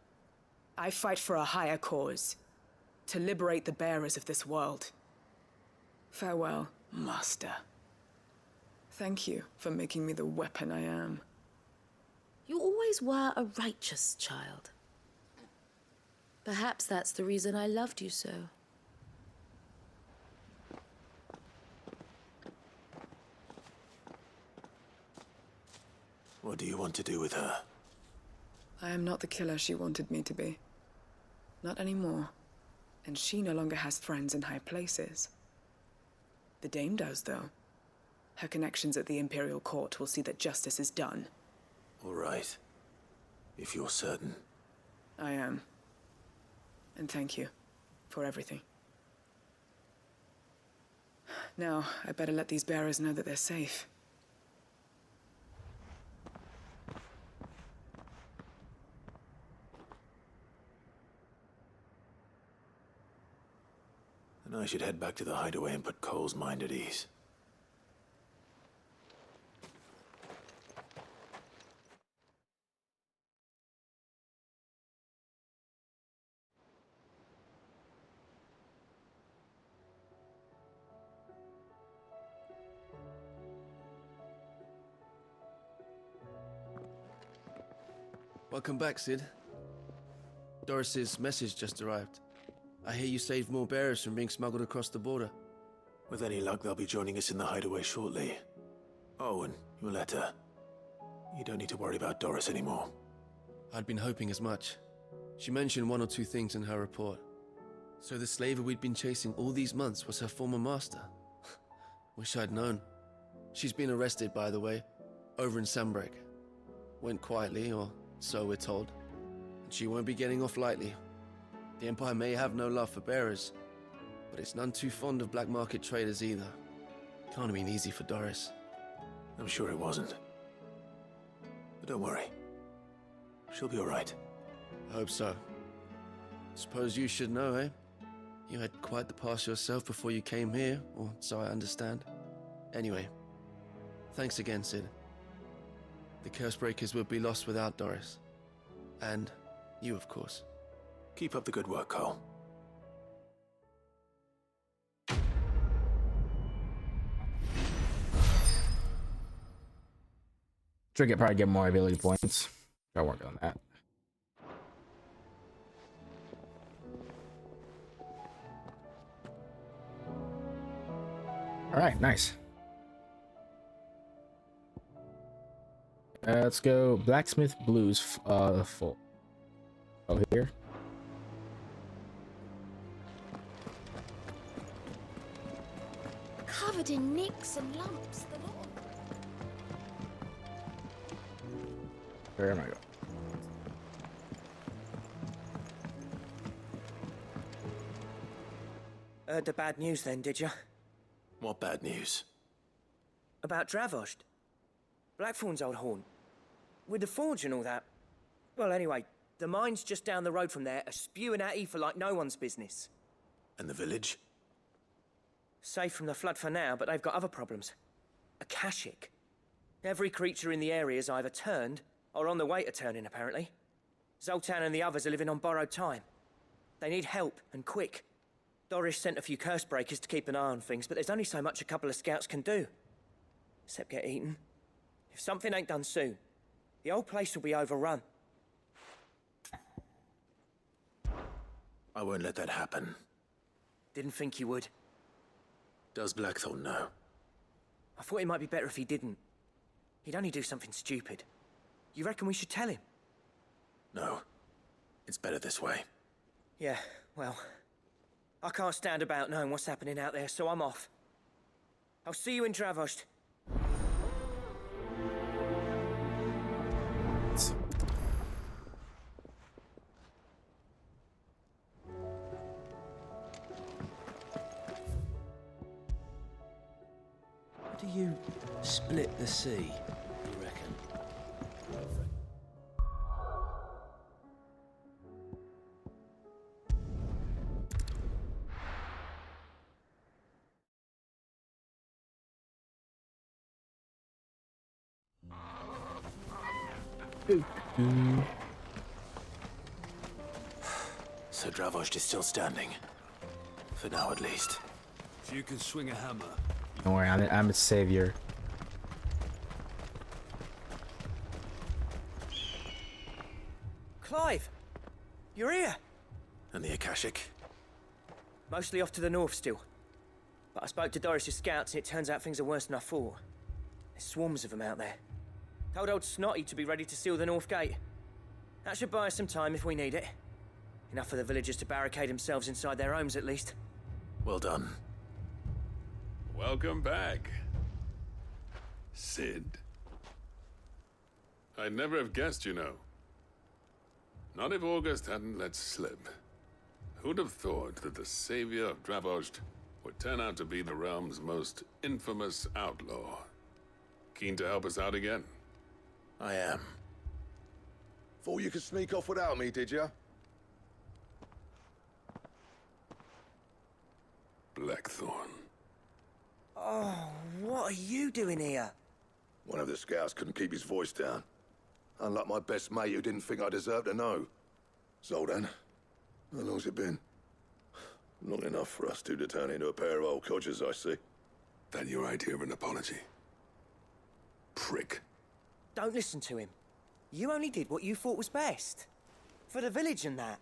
I fight for a higher cause, to liberate the bearers of this world. Farewell, Master. Thank you for making me the weapon I am. You always were a righteous child. Perhaps that's the reason I loved you so. What do you want to do with her? I am not the killer she wanted me to be. Not anymore. And she no longer has friends in high places. The Dame does, though. Her connections at the Imperial Court will see that justice is done. All right. If you're certain. I am. And thank you for everything. Now, I better let these bearers know that they're safe. And I should head back to the hideaway and put Cole's mind at ease. Welcome back, Sid. Doris's message just arrived. I hear you saved more bearers from being smuggled across the border. With any luck, they'll be joining us in the hideaway shortly. Oh, and your letter. You don't need to worry about Doris anymore. I'd been hoping as much. She mentioned one or two things in her report. So the slaver we'd been chasing all these months was her former master. Wish I'd known. She's been arrested, by the way, over in Sanbreque. Went quietly, or so we're told. And she won't be getting off lightly. The Empire may have no love for bearers, but it's none too fond of black market traders either. Can't have been easy for Doris. I'm sure it wasn't. But don't worry. She'll be all right. I hope so. Suppose you should know, eh? You had quite the past yourself before you came here, or so I understand. Anyway, thanks again, Sid. The Cursebreakers would be lost without Doris. And you, of course. Keep up the good work, Cole. Trick it, probably get more ability points. I'll work on that. All right, nice. Let's go Blacksmith Blues full. Oh, here. Covered in nicks and lumps, the lot. Where am I going? Heard the bad news then, did you? What bad news? About Dravost. Blackthorn's old haunt. With the forge and all that. Well, anyway, the mines just down the road from there are spewing out ether like no one's business. And the village? Safe from the flood for now, but they've got other problems. Akashic. Every creature in the area's either turned, or on the way to turning, apparently. Zoltan and the others are living on borrowed time. They need help, and quick. Doris sent a few Cursebreakers to keep an eye on things, but there's only so much a couple of scouts can do. Except get eaten. If something ain't done soon, the old place will be overrun. I won't let that happen. Didn't think you would. Does Blackthorn know? I thought it might be better if he didn't. He'd only do something stupid. You reckon we should tell him? No. It's better this way. Yeah, well, I can't stand about knowing what's happening out there, so I'm off. I'll see you in Dravost. Do you split the sea, you reckon? So Dravost is still standing. For now, at least. If you can swing a hammer. Don't worry, I'm its savior. Clive! You're here! And the Akashic? Mostly off to the north still. But I spoke to Doris's scouts and it turns out things are worse than I thought. There's swarms of them out there. Told old Snotty to be ready to seal the north gate. That should buy us some time if we need it. Enough for the villagers to barricade themselves inside their homes at least. Well done. Welcome back, Sid. I'd never have guessed, you know. Not if August hadn't let slip. Who'd have thought that the savior of Dravost would turn out to be the realm's most infamous outlaw? Keen to help us out again? I am. Thought you could sneak off without me, did ya? Blackthorn. Oh, what are you doing here? One of the scouts couldn't keep his voice down. Unlike my best mate who didn't think I deserved to know. Zoldan, how long's it been? Long enough for us two to turn into a pair of old codgers, I see. That your idea of an apology? Prick. Don't listen to him. You only did what you thought was best. For the village and that.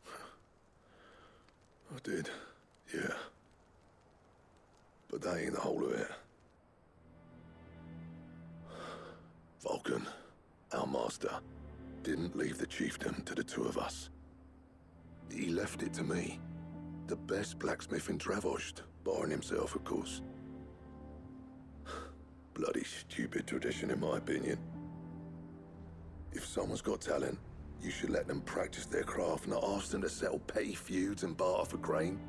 I did, yeah. But that ain't the whole of it. Vulcan, our master, didn't leave the chiefdom to the two of us. He left it to me. The best blacksmith in Dravost, barring himself, of course. Bloody stupid tradition, in my opinion. If someone's got talent, you should let them practice their craft, not ask them to settle petty feuds and barter for grain.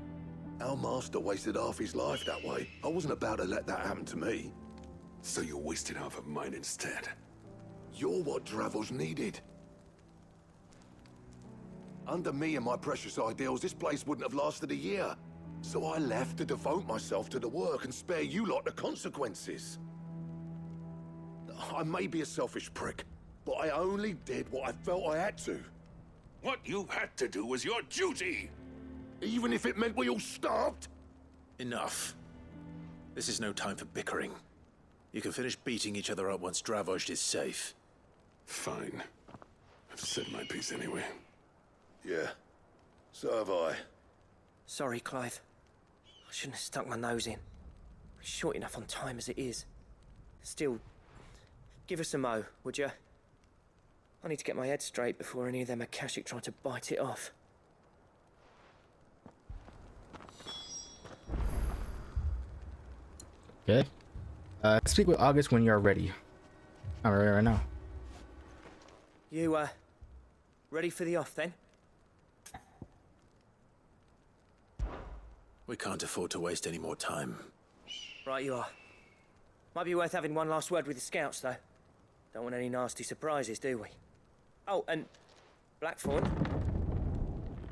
Our master wasted half his life that way. I wasn't about to let that happen to me. So you wasted half of mine instead? You're what Dravost needed. Under me and my precious ideals, this place wouldn't have lasted a year. So I left to devote myself to the work and spare you lot the consequences. I may be a selfish prick, but I only did what I felt I had to. What you had to do was your duty! Even if it meant we all starved? Enough. This is no time for bickering. You can finish beating each other up once Dravost is safe. Fine. I've said my piece anyway. Yeah, so have I. Sorry, Clive. I shouldn't have stuck my nose in. We're short enough on time as it is. Still, give us a mo, would you? I need to get my head straight before any of them Akashic try to bite it off. Okay. Speak with August when you're ready. I'm ready right now. You, ready for the off then? We can't afford to waste any more time. Right you are. Might be worth having one last word with the scouts, though. Don't want any nasty surprises, do we? Oh, and Blackthorn,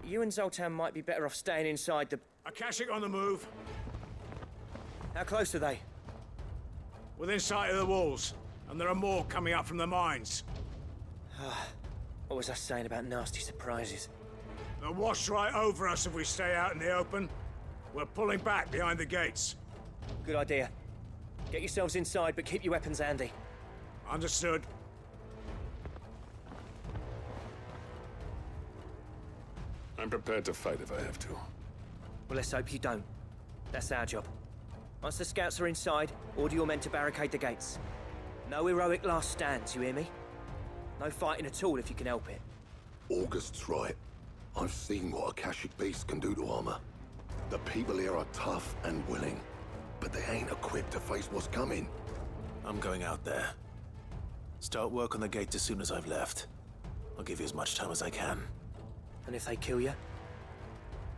you and Zoltan might be better off staying inside the... Akashic on the move. How close are they? Within sight of the walls, and there are more coming up from the mines. What was I saying about nasty surprises? They'll wash right over us if we stay out in the open. We're pulling back behind the gates. Good idea. Get yourselves inside, but keep your weapons handy. Understood. I'm prepared to fight if I have to. Well, let's hope you don't. That's our job. Once the scouts are inside, order your men to barricade the gates. No heroic last stands, you hear me? No fighting at all if you can help it. August's right. I've seen what Akashic beasts can do to armor. The people here are tough and willing, but they ain't equipped to face what's coming. I'm going out there. Start work on the gate as soon as I've left. I'll give you as much time as I can. And if they kill you?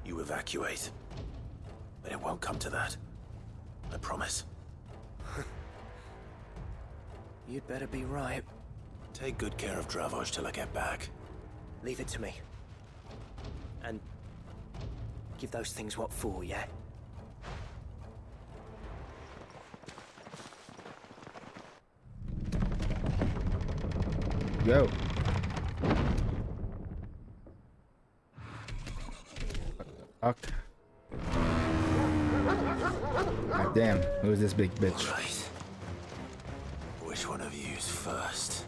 You evacuate. But it won't come to that. I promise. You'd better be right. Take good care of Dravost till I get back. Leave it to me. And give those things what for, yeah? Go. Fuck. God damn, who's this big bitch? Right. Which one of you's first?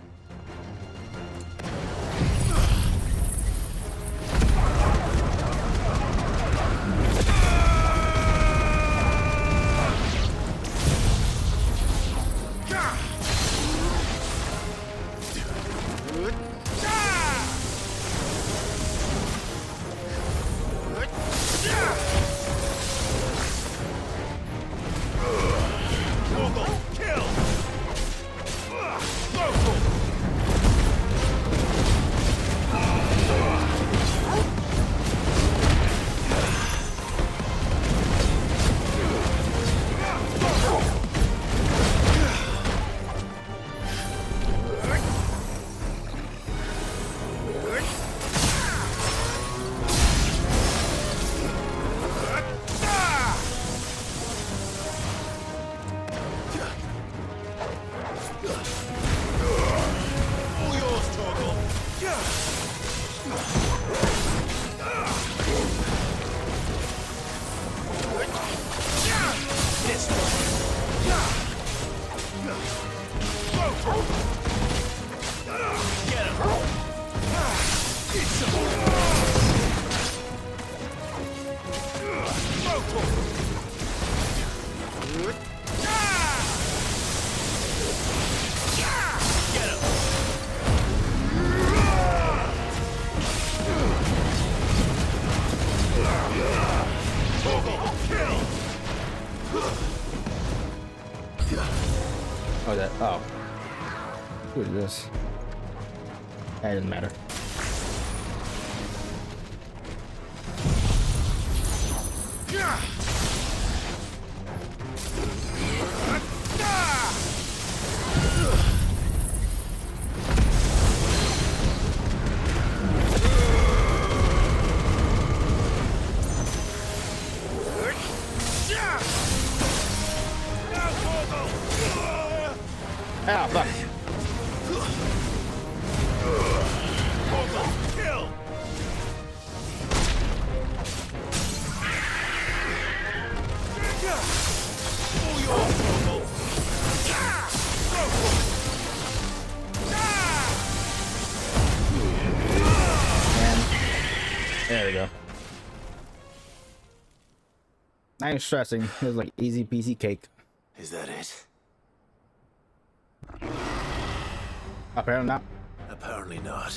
Oh, that. Oh. Who is this? That doesn't matter. Ah, fuck. There we go. I ain't stressing. It was like easy peasy cake. Is that it? Apparently not. Apparently not.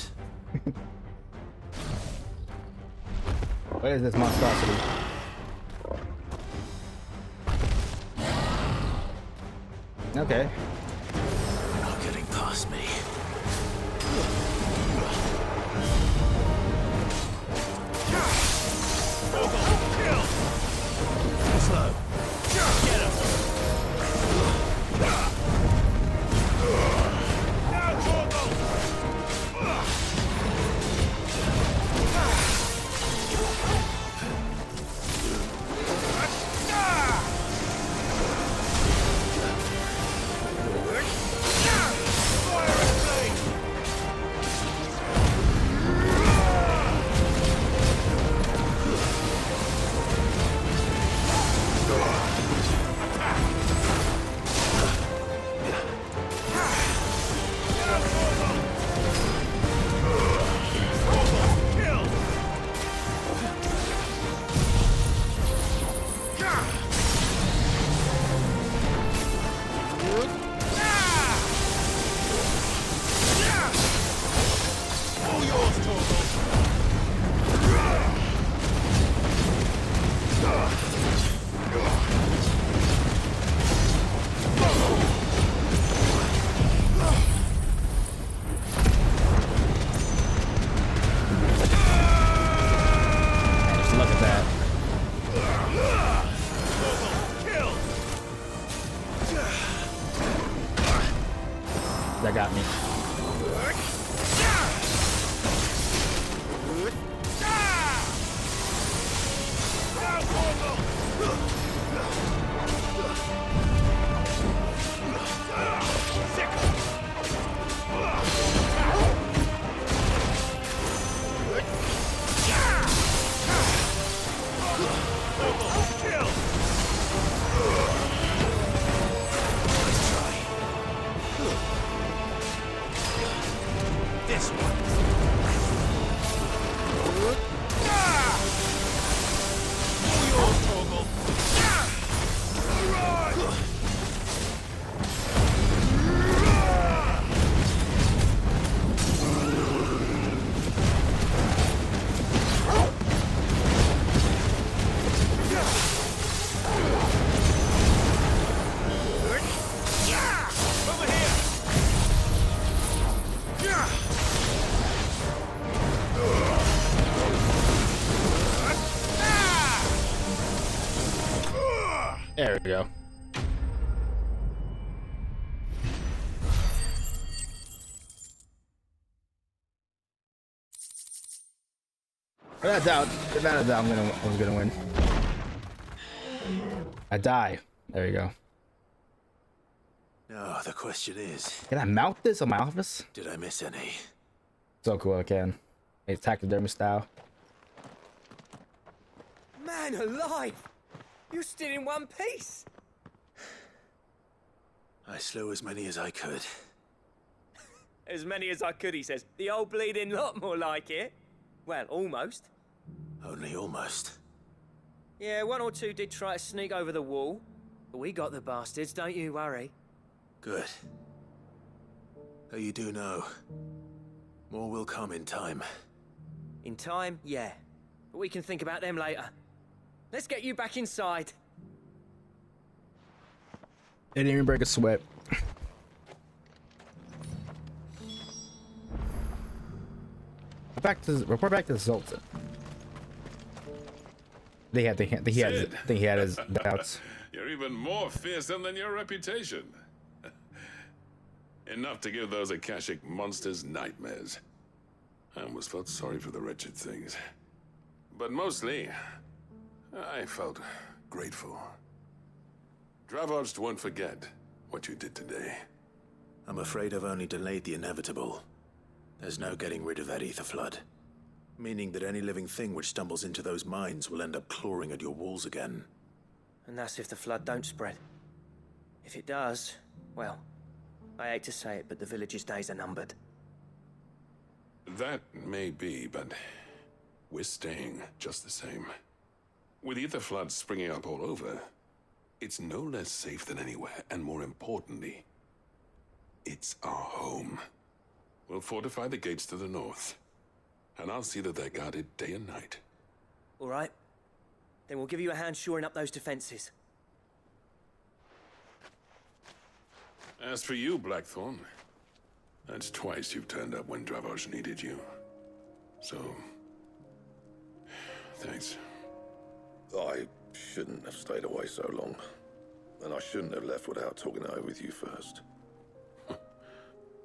What is this monstrosity? Okay. Not getting past me. Slow. Get him. That got me. There we go. Without a doubt, I was gonna win. I die. There you go. Now the question is, can I mount this on my office? Did I miss any? So cool, I can. It's taxidermy style. Man alive! You're still in one piece! I slew as many as I could. As many as I could, he says. The old bleeding lot, more like it. Well, almost. Only almost. Yeah, one or two did try to sneak over the wall. We got the bastards, don't you worry. Good. Though you do know, more will come in time. In time, yeah. But we can think about them later. Let's get you back inside. It didn't even break a sweat. Report back to the Sultan. He had his doubts. You're even more fearsome than your reputation. Enough to give those Akashic monsters nightmares. I almost felt sorry for the wretched things. But mostly, I felt grateful. Dravoged won't forget what you did today. I'm afraid I've only delayed the inevitable. There's no getting rid of that ether flood. Meaning that any living thing which stumbles into those mines will end up clawing at your walls again. And that's if the flood don't spread. If it does, well, I hate to say it, but the village's days are numbered. That may be, but we're staying just the same. With ether floods springing up all over, it's no less safe than anywhere, and more importantly, it's our home. We'll fortify the gates to the north, and I'll see that they're guarded day and night. All right. Then we'll give you a hand shoring up those defenses. As for you, Blackthorn, that's twice you've turned up when Dravoged needed you. So, thanks. I shouldn't have stayed away so long. And I shouldn't have left without talking it over with you first.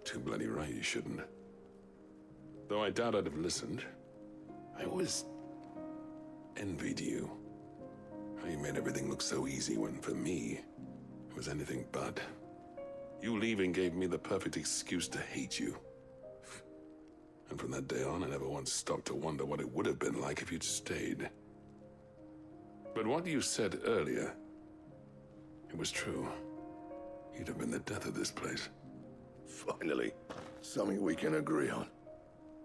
Too bloody right you shouldn't. Though I doubt I'd have listened. I always envied you. How you made everything look so easy when, for me, it was anything but. You leaving gave me the perfect excuse to hate you. And from that day on, I never once stopped to wonder what it would have been like if you'd stayed. But what you said earlier, it was true. You'd have been the death of this place. Finally, something we can agree on.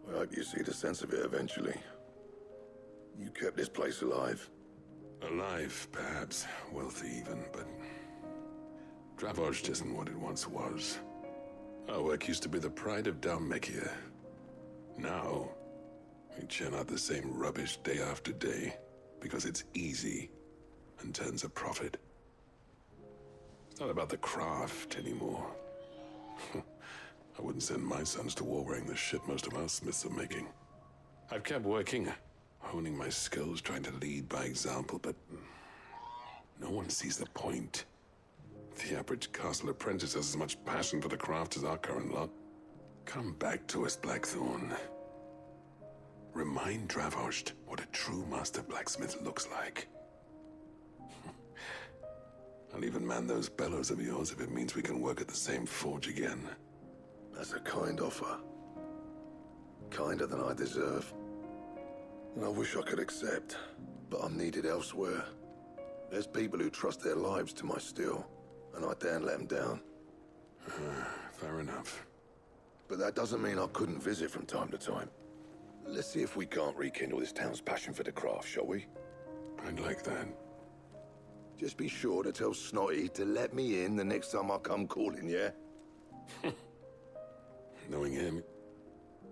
I hope you see the sense of it eventually. You kept this place alive. Alive, perhaps. Wealthy even, but Dravoged isn't what it once was. Our work used to be the pride of Dhalmekian. Now, we churn out the same rubbish day after day because it's easy and turns a profit. It's not about the craft anymore. I wouldn't send my sons to war wearing the shit most of our smiths are making. I've kept working, honing my skills, trying to lead by example, but no one sees the point. The average castle apprentice has as much passion for the craft as our current lot. Come back to us, Blackthorn. Remind Dravoged what a true master blacksmith looks like. I'll even man those bellows of yours if it means we can work at the same forge again. That's a kind offer. Kinder than I deserve. And I wish I could accept, but I'm needed elsewhere. There's people who trust their lives to my steel, and I daren't let them down. Fair enough. But that doesn't mean I couldn't visit from time to time. Let's see if we can't rekindle this town's passion for the craft, shall we? I'd like that. Just be sure to tell Snotty to let me in the next time I come calling, yeah? Knowing him,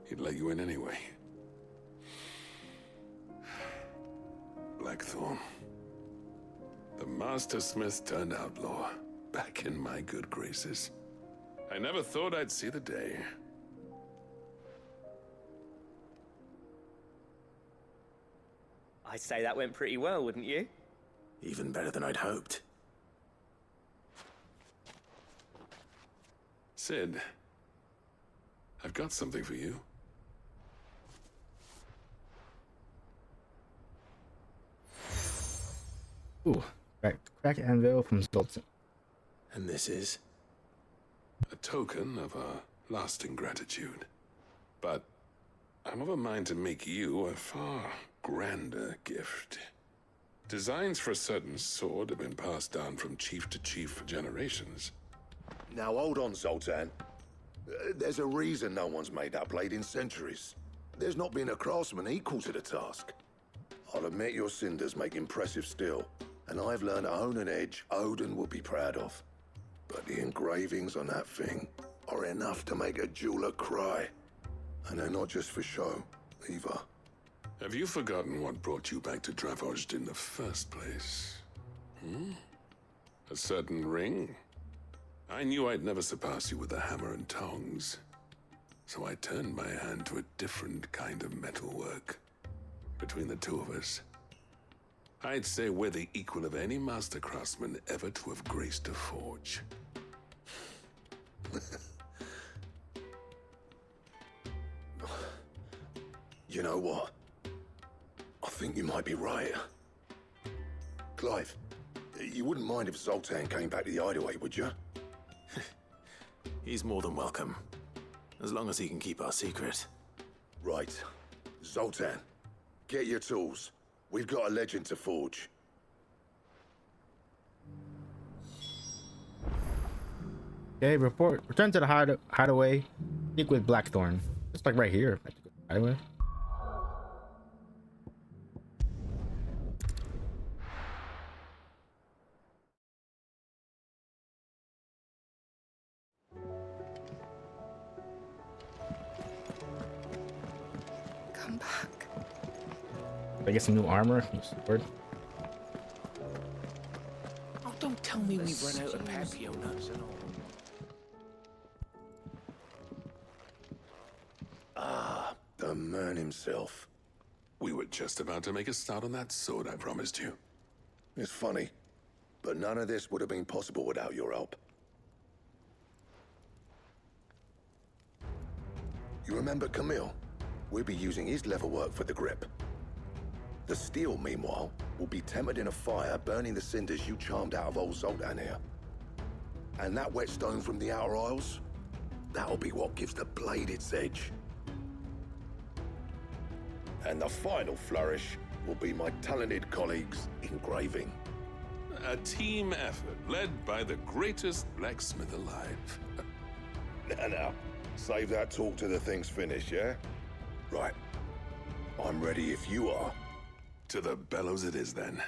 he'd let you in anyway. Blackthorn. The Master Smith turned outlaw, back in my good graces. I never thought I'd see the day. I'd say that went pretty well, wouldn't you? Even better than I'd hoped. Sid, I've got something for you. Ooh, crack anvil from Sultan. And this is? A token of our lasting gratitude. But I'm of a mind to make you a far grander gift. Designs for a certain sword have been passed down from chief to chief for generations. Now hold on, Sultan. There's a reason no one's made that blade in centuries. There's not been a craftsman equal to the task. I'll admit your cinders make impressive steel, and I've learned to own an edge Odin will be proud of. But the engravings on that thing are enough to make a jeweler cry. And they're not just for show, either. Have you forgotten what brought you back to Dravozd in the first place? A certain ring? I knew I'd never surpass you with the hammer and tongs. So I turned my hand to a different kind of metalwork. Between the two of us, I'd say we're the equal of any master craftsman ever to have graced a forge. You know what? I think you might be right. Clive, you wouldn't mind if Zoltan came back to the Hideaway, would you? He's more than welcome. As long as he can keep our secret. Right. Zoltan, get your tools. We've got a legend to forge. Okay, report. Return to the hideaway. Speak with Blackthorn. It's like right here. Hideaway. Come back. I get some new armor. Sword. Oh, don't tell me we've run out of Papio nuts and all. Ah, the man himself. We were just about to make a start on that sword I promised you. It's funny, but none of this would have been possible without your help. You remember Camille? We'll be using his leatherwork for the grip. The steel, meanwhile, will be tempered in a fire, burning the cinders you charmed out of old Zoltan here. And that whetstone from the Outer Isles, that'll be what gives the blade its edge. And the final flourish will be my talented colleagues' engraving. A team effort led by the greatest blacksmith alive. Now, save that talk till the thing's finished, yeah? Right. I'm ready if you are. To the bellows it is, then.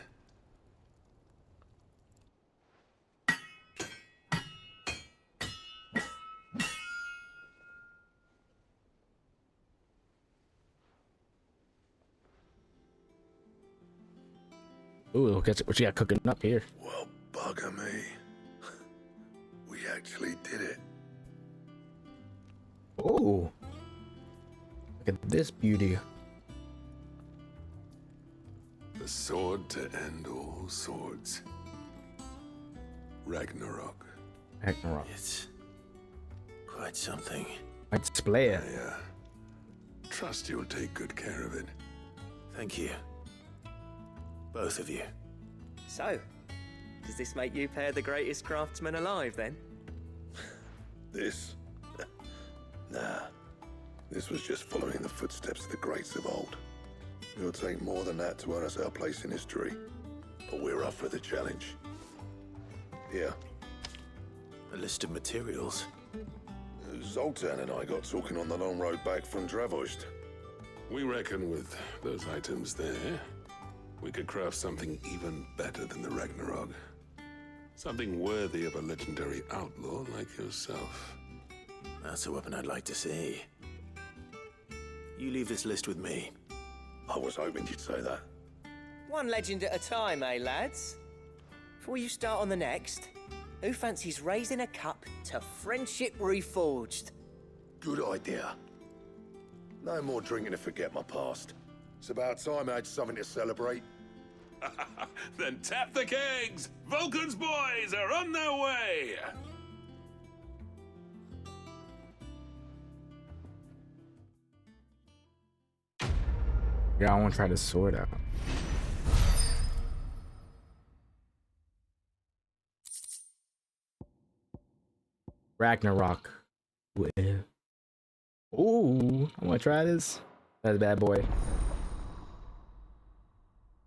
Ooh, look at what you got cooking up here. Well, bugger me. We actually did it. Oh, look at this beauty. The sword to end all swords. Ragnarok. Ragnarok. It's quite something. I'd display it. I trust you'll take good care of it. Thank you. Both of you. So, does this make you pair the greatest craftsman alive, then? This? Nah. This was just following the footsteps of the greats of old. It'll take more than that to earn us our place in history. But we're up for the challenge. Here. A list of materials. Zoltan and I got talking on the long road back from Dravozd. We reckon with those items there, we could craft something even better than the Ragnarok. Something worthy of a legendary outlaw like yourself. That's a weapon I'd like to see. You leave this list with me. I was hoping you'd say that. One legend at a time, eh, lads? Before you start on the next, who fancies raising a cup to friendship reforged? Good idea. No more drinking to forget my past. It's about time I had something to celebrate. Then tap the kegs! Vulcan's boys are on their way! Yeah, I want to try this sword out. Ragnarok. Ooh, I want to try this. That's a bad boy.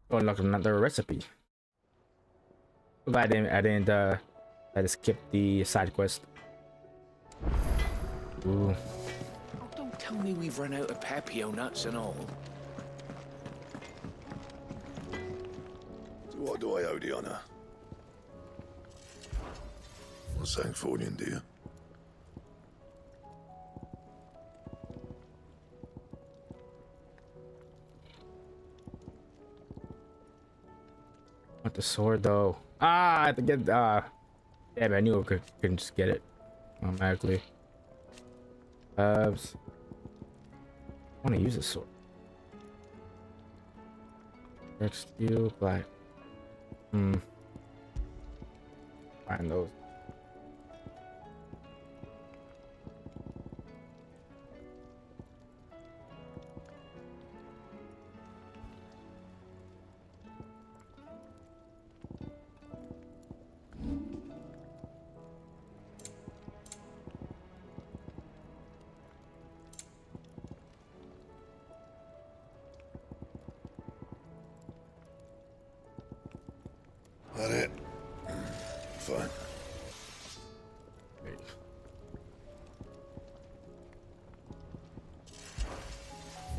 Oh, look, another recipe. But I had to skip the side quest. Ooh. Oh, don't tell me we've run out of Papio nuts and all. To What do I owe the honor? Well, thanks for you, dear. Want the sword though? Ah, I have to get. Damn, I knew I couldn't just get it automatically. I want to use a sword. Red steel, black. Find those. That it? Fine.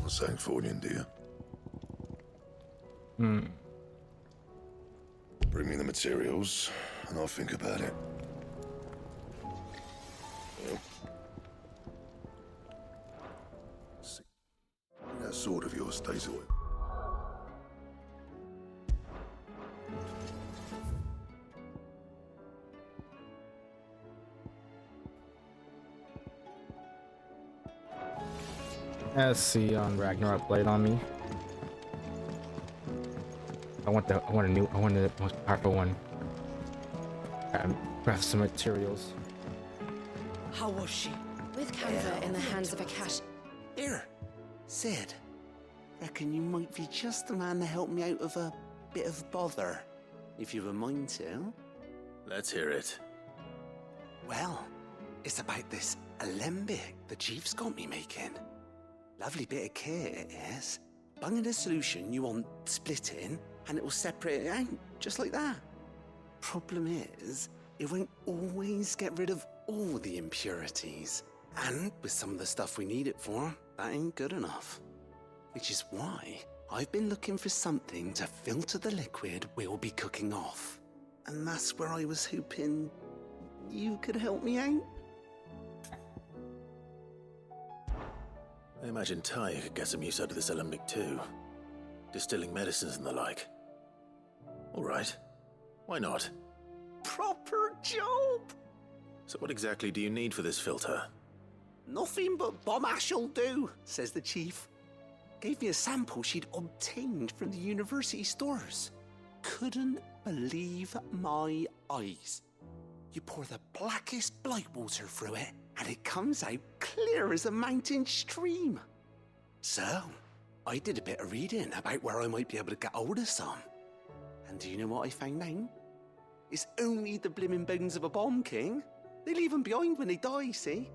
Well, thanks for you, dear. Bring me the materials, and I'll think about it. Well. See, that sword of yours stays away. Let's see on Ragnarok blade on me. I want the most powerful one. Craft some materials. How was she? With comfort in the hands of a cash. Here, Sid. Reckon you might be just the man to help me out of a bit of bother, if you've a mind to. Let's hear it. Well, it's about this alembic the chief's got me making. Lovely bit of kit it is. Bung in a solution you want splitting, and it will separate it out, just like that. Problem is, it won't always get rid of all the impurities. And with some of the stuff we need it for, that ain't good enough. Which is why I've been looking for something to filter the liquid we'll be cooking off. And that's where I was hoping you could help me out. I imagine Ty could get some use out of this alembic too. Distilling medicines and the like. All right. Why not? Proper job! So what exactly do you need for this filter? Nothing but bomb ash'll do, says the chief. Gave me a sample she'd obtained from the university stores. Couldn't believe my eyes. You pour the blackest blight water through it, and it comes out clear as a mountain stream. So, I did a bit of reading about where I might be able to get hold of some. And do you know what I found out? It's only the blimmin' bones of a bomb king. They leave them behind when they die, see?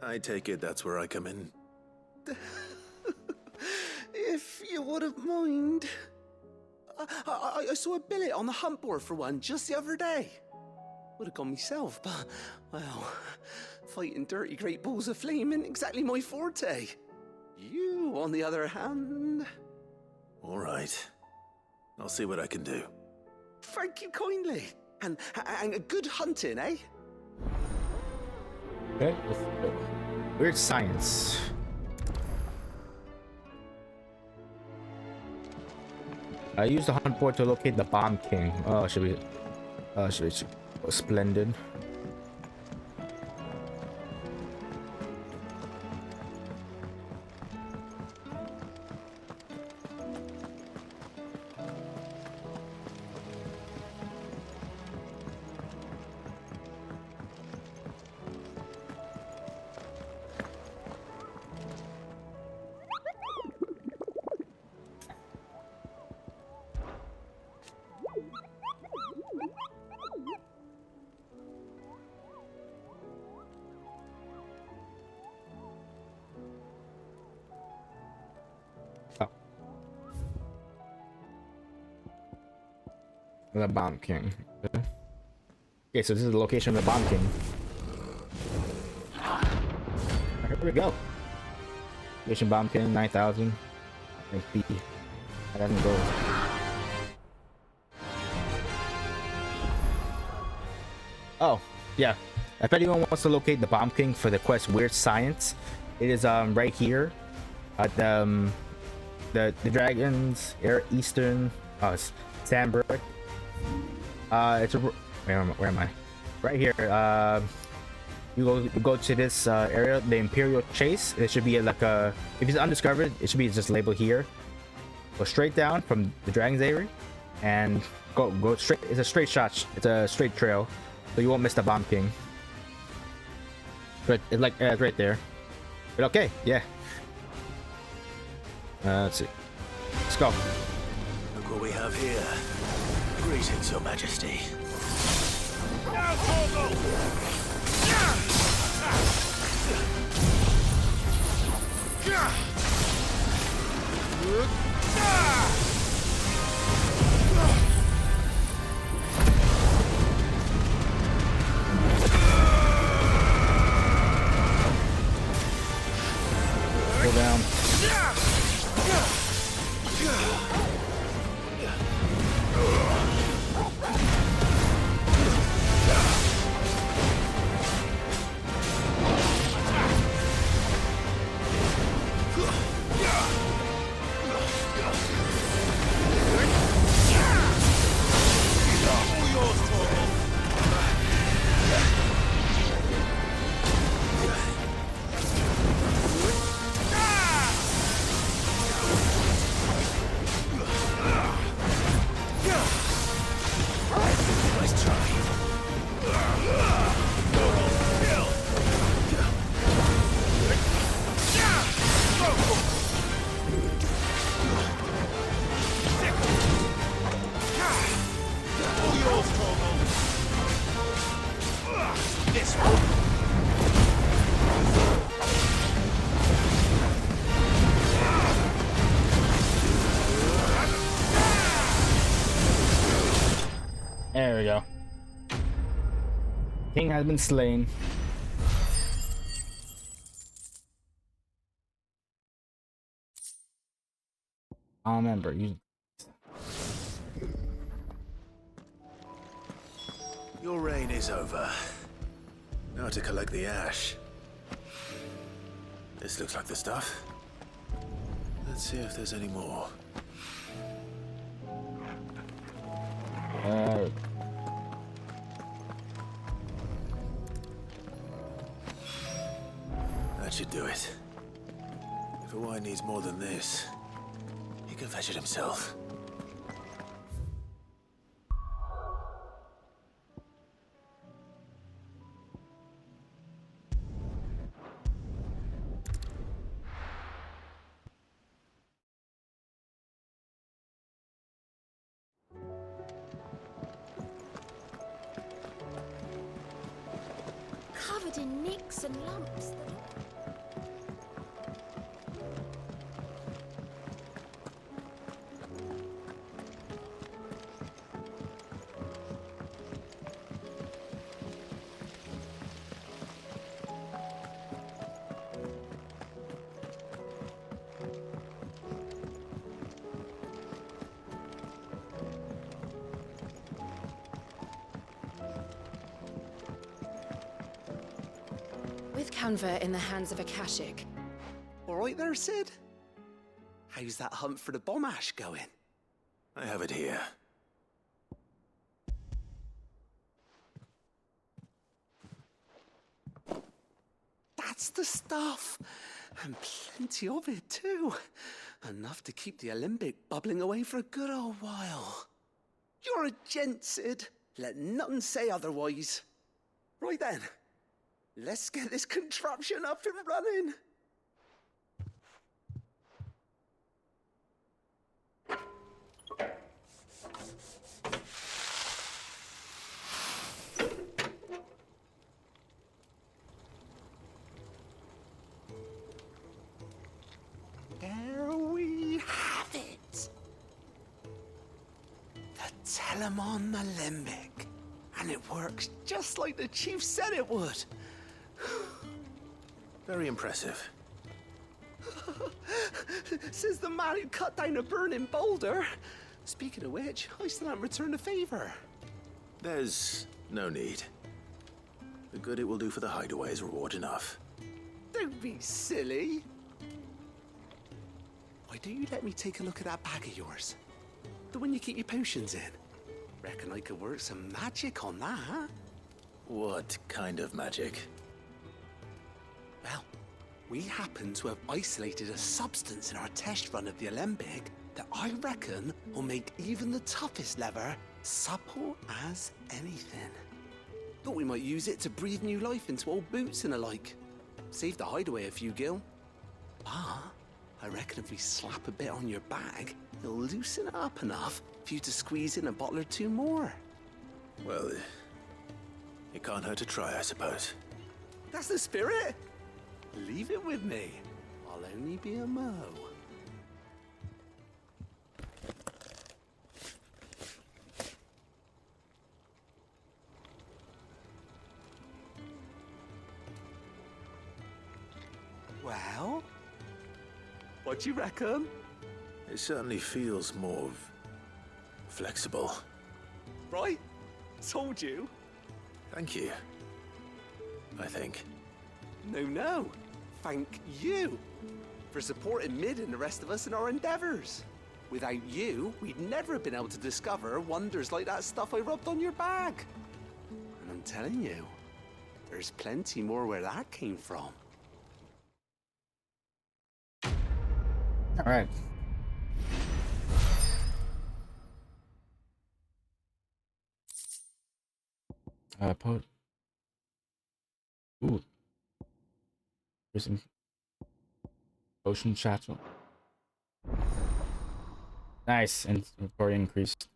I take it that's where I come in. If you wouldn't mind. I saw a billet on the hunt board for one just the other day. Would have gone myself, but, well, fighting dirty great balls of flame ain't exactly my forte. You, on the other hand... All right. I'll see what I can do. Thank you kindly. And a good hunting, eh? Okay, weird science. I used the hunt board to locate the Bomb King. Oh, should we? Oh, splendid. The Bomb King. Okay, so this is the location of the Bomb King. Here we go. Location Bomb King 9,000. XP. That doesn't go. Oh, yeah. If anyone wants to locate the Bomb King for the quest Weird Science, it is right here at the Dragons Eastern Sanbreque. It's where am I? Right here. You go to this area, the Imperial Chase. It should be like a, if it's undiscovered, it should be just labeled here. Go straight down from the Dragon's Eyrie and go straight. It's a straight shot. It's a straight trail, so you won't miss the Bomb King. But it's like it's right there. But okay, yeah. Let's see. Let's go. Look what we have here. Greetings, Your Majesty. Go down. There we go. King has been slain. I remember you. Your reign is over. Now to collect the ash. This looks like the stuff. Let's see if there's any more. That should do it. If Hawaii needs more than this, he can fetch it himself. Covered in nicks and lumps. With Canva in the hands of Akashic. All right there, Sid? How's that hunt for the bomb ash going? I have it here. That's the stuff. And plenty of it, too. Enough to keep the Alembic bubbling away for a good old while. You're a gent, Sid. Let nothing say otherwise. Right then. Let's get this contraption up and running. There we have it. The Telemon Alembic. And it works just like the chief said it would. Very impressive. Says the man who cut down a burning boulder. Speaking of which, I still haven't returned the favor. There's no need. The good it will do for the hideaway is reward enough. Don't be silly. Why don't you let me take a look at that bag of yours? The one you keep your potions in. Reckon I could work some magic on that. What kind of magic? Well, we happen to have isolated a substance in our test run of the Alembic that I reckon will make even the toughest leather supple as anything. Thought we might use it to breathe new life into old boots and the like. Save the hideaway a few gil. Ah, I reckon if we slap a bit on your bag, it'll loosen it up enough for you to squeeze in a bottle or two more. Well, it can't hurt to try, I suppose. That's the spirit. Leave it with me. I'll only be a mo. Well, what do you reckon? It certainly feels more flexible. Right? Told you. Thank you. I think. No. Thank you for supporting Mid and the rest of us in our endeavors. Without you, we'd never have been able to discover wonders like that stuff I rubbed on your bag. And I'm telling you, there's plenty more where that came from. All right. Ooh. Here's some potion chattel. Nice, and inventory increased.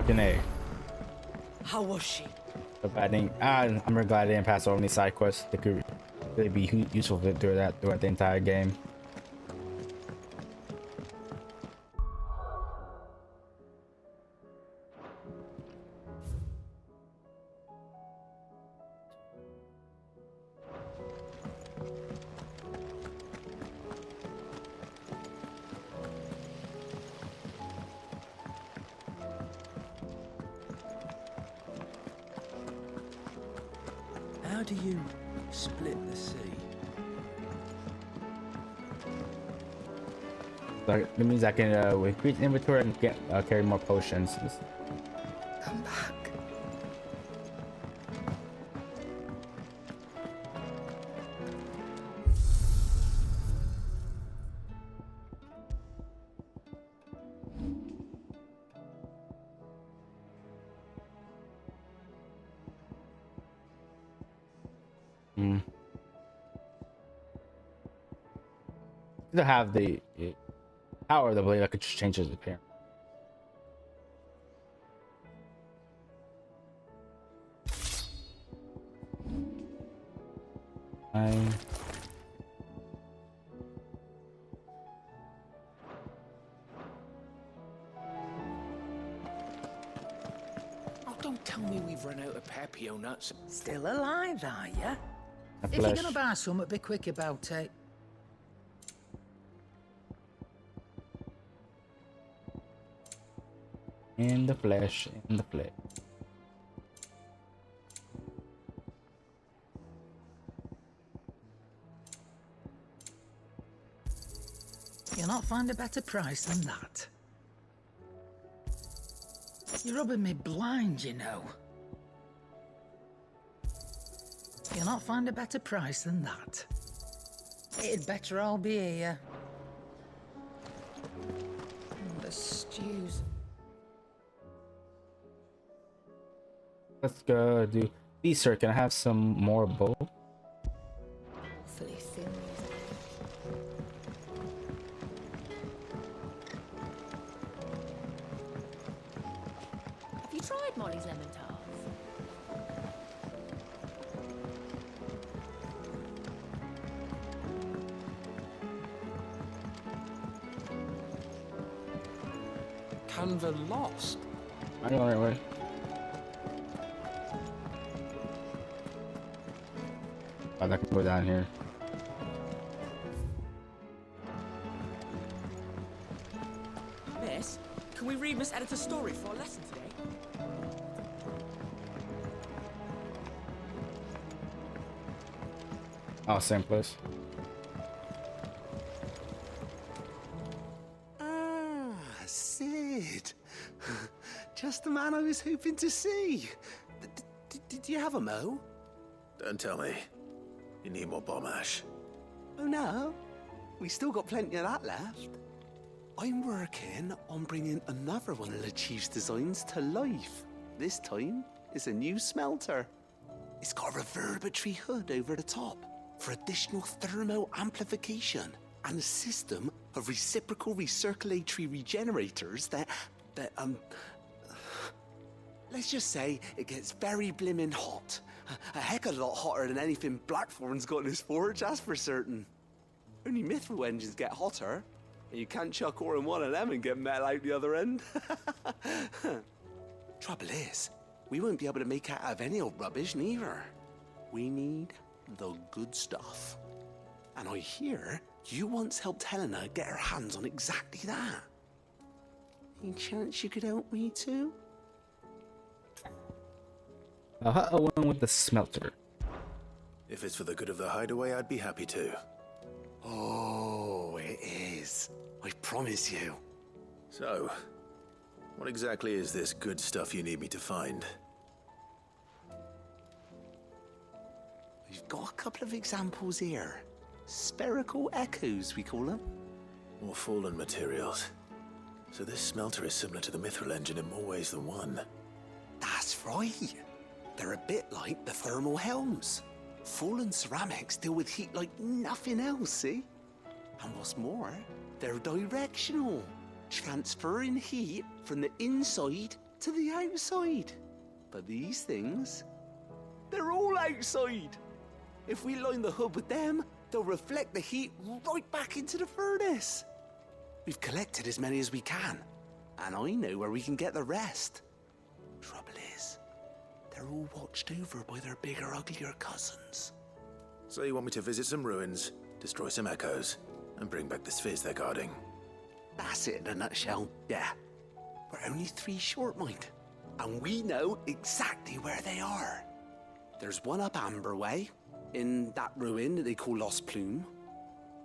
G'day. How was she? I'm really glad I didn't pass over any side quests. They could really be useful throughout the entire game. How do you split the sea? That means I can increase inventory and get carry more potions. Come back. To have the power of the blade, I could just change his appearance. Oh, don't tell me we've run out of Papio nuts. Still alive, are ya? A If you're flesh. gonna buy some, be quick about it. In the flesh, in the flesh. You'll not find a better price than that. You're rubbing me blind, you know. You'll not find a better price than that. It'd better all be here. The stews. Let's go do these, sir. Can I have some more bowl? Awfully thin. Have you tried Molly's lemon tarts? Canva lost. I go the right way. Oh, I can go down here. Miss, can we read Miss Editor's story for our lesson today? Oh, same place. Ah, Sid. Just the man I was hoping to see. Did you have a mo? Don't tell me. You need more bomb ash. Oh no, we still got plenty of that left. I'm working on bringing another one of the Chief's designs to life. This time, it's a new smelter. It's got a reverberatory hood over the top for additional thermo amplification and a system of reciprocal recirculatory regenerators that let's just say it gets very blimmin' hot. A heck of a lot hotter than anything Blackthorn's got in his forge, that's for certain. Only mithril engines get hotter, and you can't chuck ore in one of them and get metal out the other end. Trouble is, we won't be able to make out of any old rubbish neither. We need the good stuff. And I hear you once helped Helena get her hands on exactly that. Any chance you could help me too? I went with the smelter. If it's for the good of the hideaway, I'd be happy to. Oh, it is. I promise you. So, what exactly is this good stuff you need me to find? We've got a couple of examples here. Spherical echoes, we call them. More fallen materials. So this smelter is similar to the mithril engine in more ways than one. That's right. They're a bit like the thermal helms. Fallen ceramics deal with heat like nothing else, see? And what's more, they're directional, transferring heat from the inside to the outside. But these things, they're all outside. If we line the hood with them, they'll reflect the heat right back into the furnace. We've collected as many as we can, and I know where we can get the rest. Trouble is, they're all watched over by their bigger, uglier cousins. So you want me to visit some ruins, destroy some echoes, and bring back the spheres they're guarding? That's it in a nutshell, yeah. We're only 3 short, mind, and we know exactly where they are. There's one up Amber Way, in that ruin that they call Lost Plume,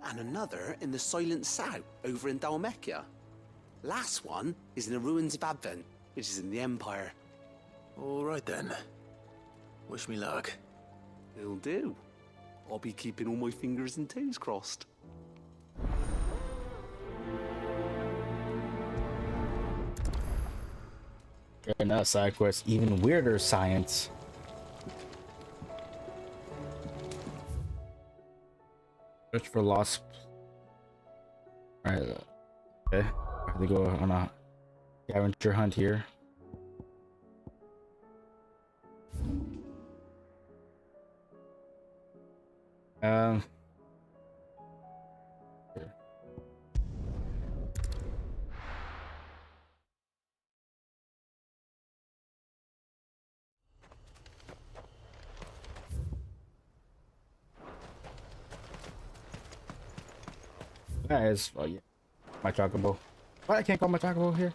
and another in the Silent South, over in Dhalmekian. Last one is in the ruins of Advent, which is in the Empire. All right then. Wish me luck. It'll do. I'll be keeping all my fingers and toes crossed. Okay, another side quest, even weirder science. Search for lost. Alright, okay. I have to go on a scavenger hunt here. Here. That is, oh yeah, my chocobo. Why I can't call my chocobo here?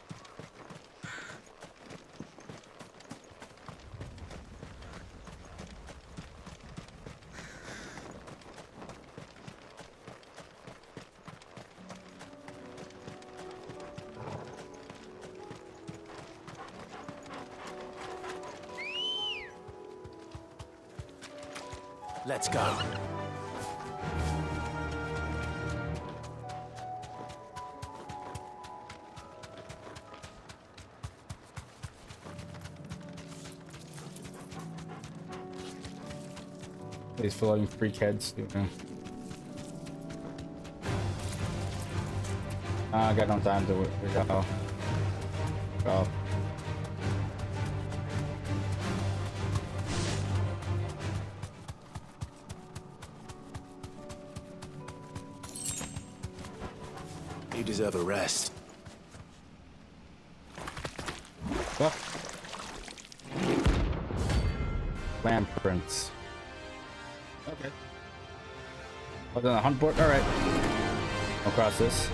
Let's go. These floating freak heads. I got no time to go. Go. You deserve a rest. What? Flan prints. Okay. Oh, then a hunt board? Alright. I'll cross this.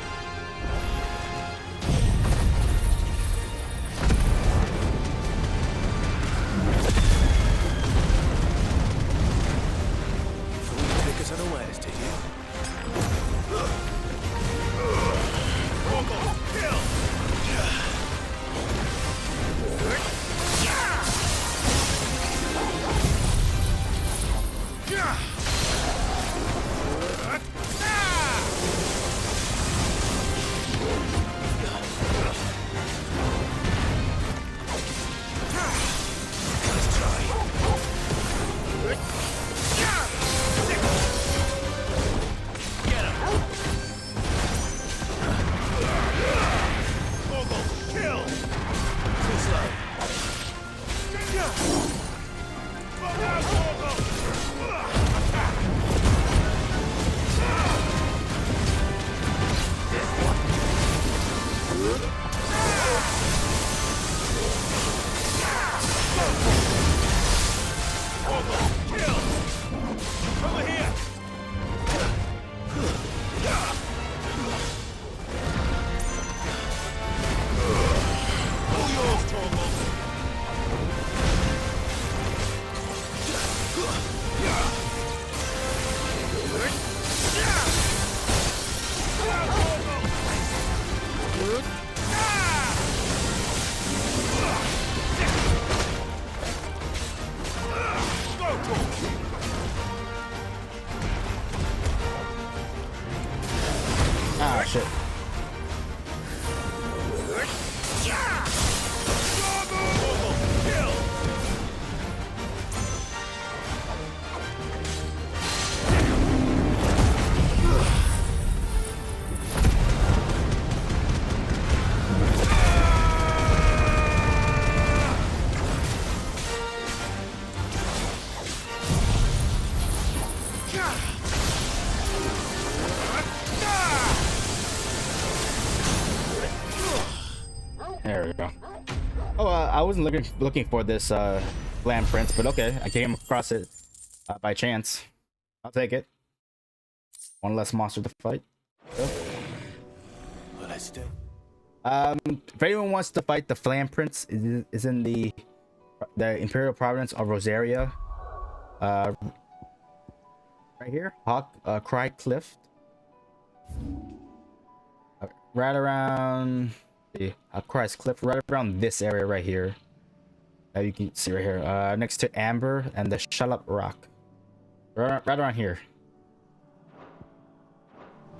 There we go. Oh, I wasn't looking for this Flan Prince, but okay, I came across it by chance. I'll take it. One less monster to fight. So. Well, let's do. If anyone wants to fight the Flan Prince, is in the Imperial Province of Rosaria. Right here, Hawk Cry Cliff. Right around the Cry's Cliff, right around this area right here. You can see right here, next to Amber and the Shut Up Rock. Right around here.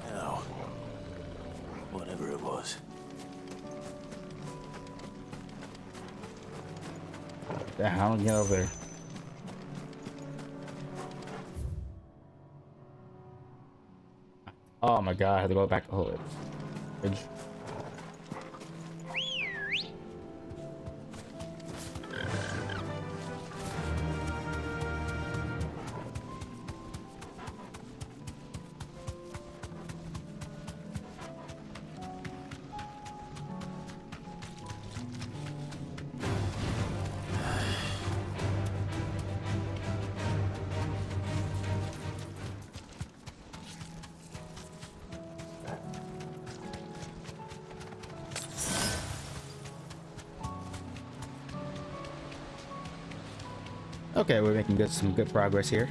Now, whatever it was. Yeah, how do I get over there? Oh my god, I had to go back. Hold it. Bridge. Okay, we're making some good progress here.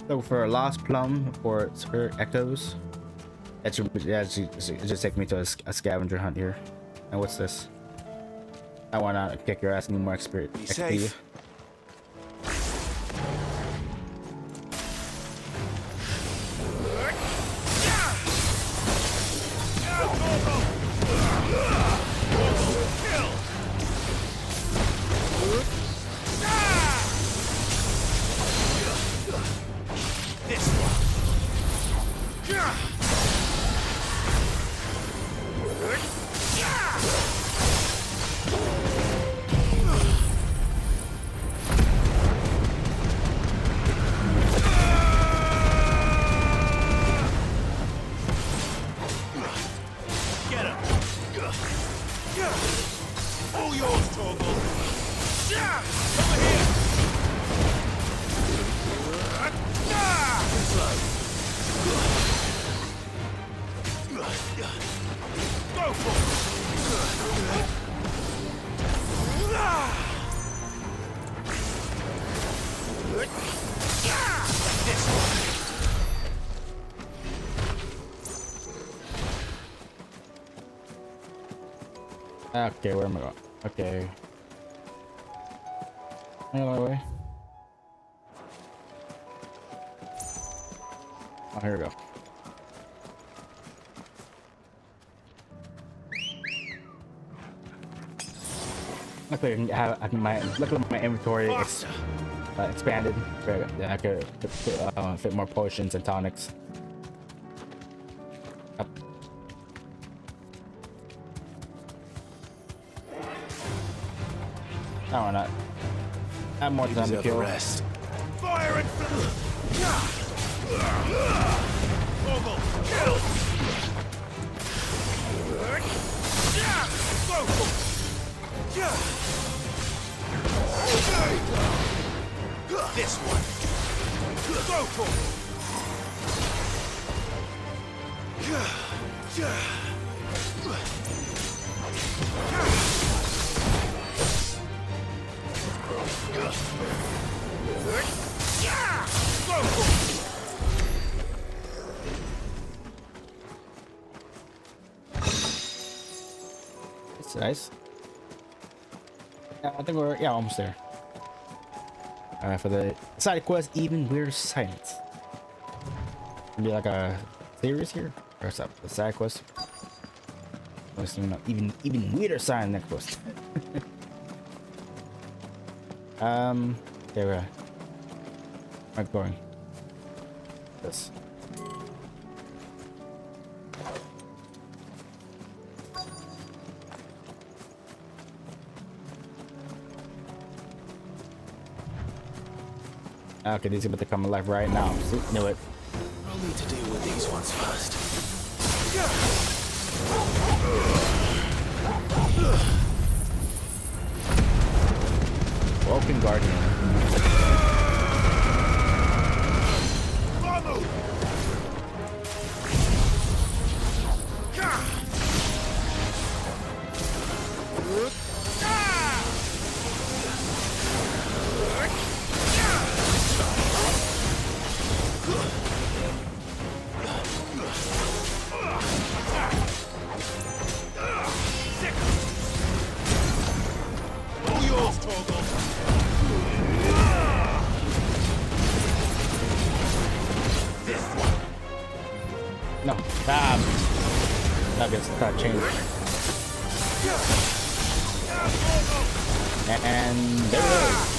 So for a lost plum for spirit echoes, it just take me to a scavenger hunt here. And what's this? I want to kick your ass, need more spirit XP. Safe. Okay, where am I going? Okay. Another way. Oh, here we go. Luckily, luckily my inventory expanded. Yeah, I could fit more potions and tonics. Up. No, why not? I have more time to kill. Rest. Fire and Orbital kill. This one. Go for It's nice. Yeah, I think we're almost there. For the side quest, even weirder silence. Be like a series here, or something. The side quest. Even weirder sign next quest. There we are. I'm going. This. Okay, these are about to come alive right now. See? Knew it. I'll need to deal with these ones first. No, that gets that change. And there it is.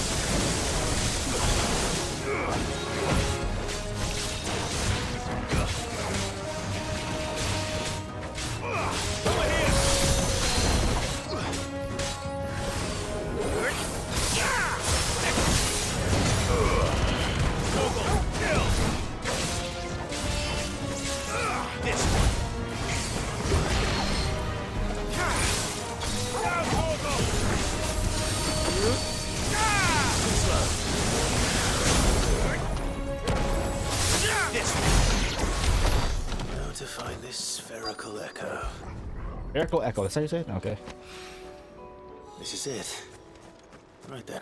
Spherical echo, that's how you say it? Okay. This is it. Right then.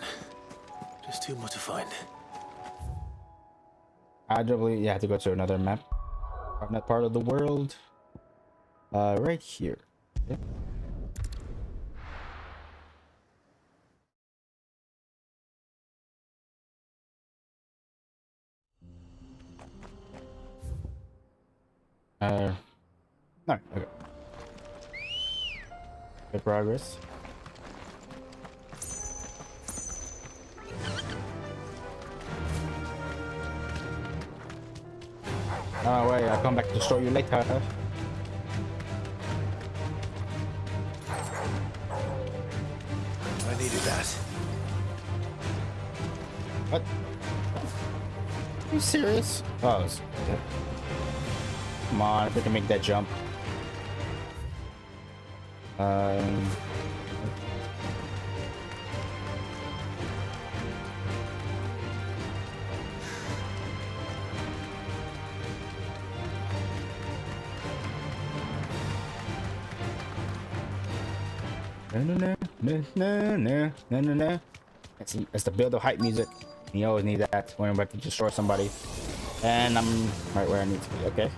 Just two more to find. Arguably, you have to go to another map. That part of the world. Right here. Okay. No, okay. Good progress. Oh wait, I'll come back to destroy you later. I needed that. What? Are you serious? Oh, okay. Come on, if we can make that jump. It's the build of hype music. You always need that when you're about to destroy somebody. And I'm right where I need to be, okay?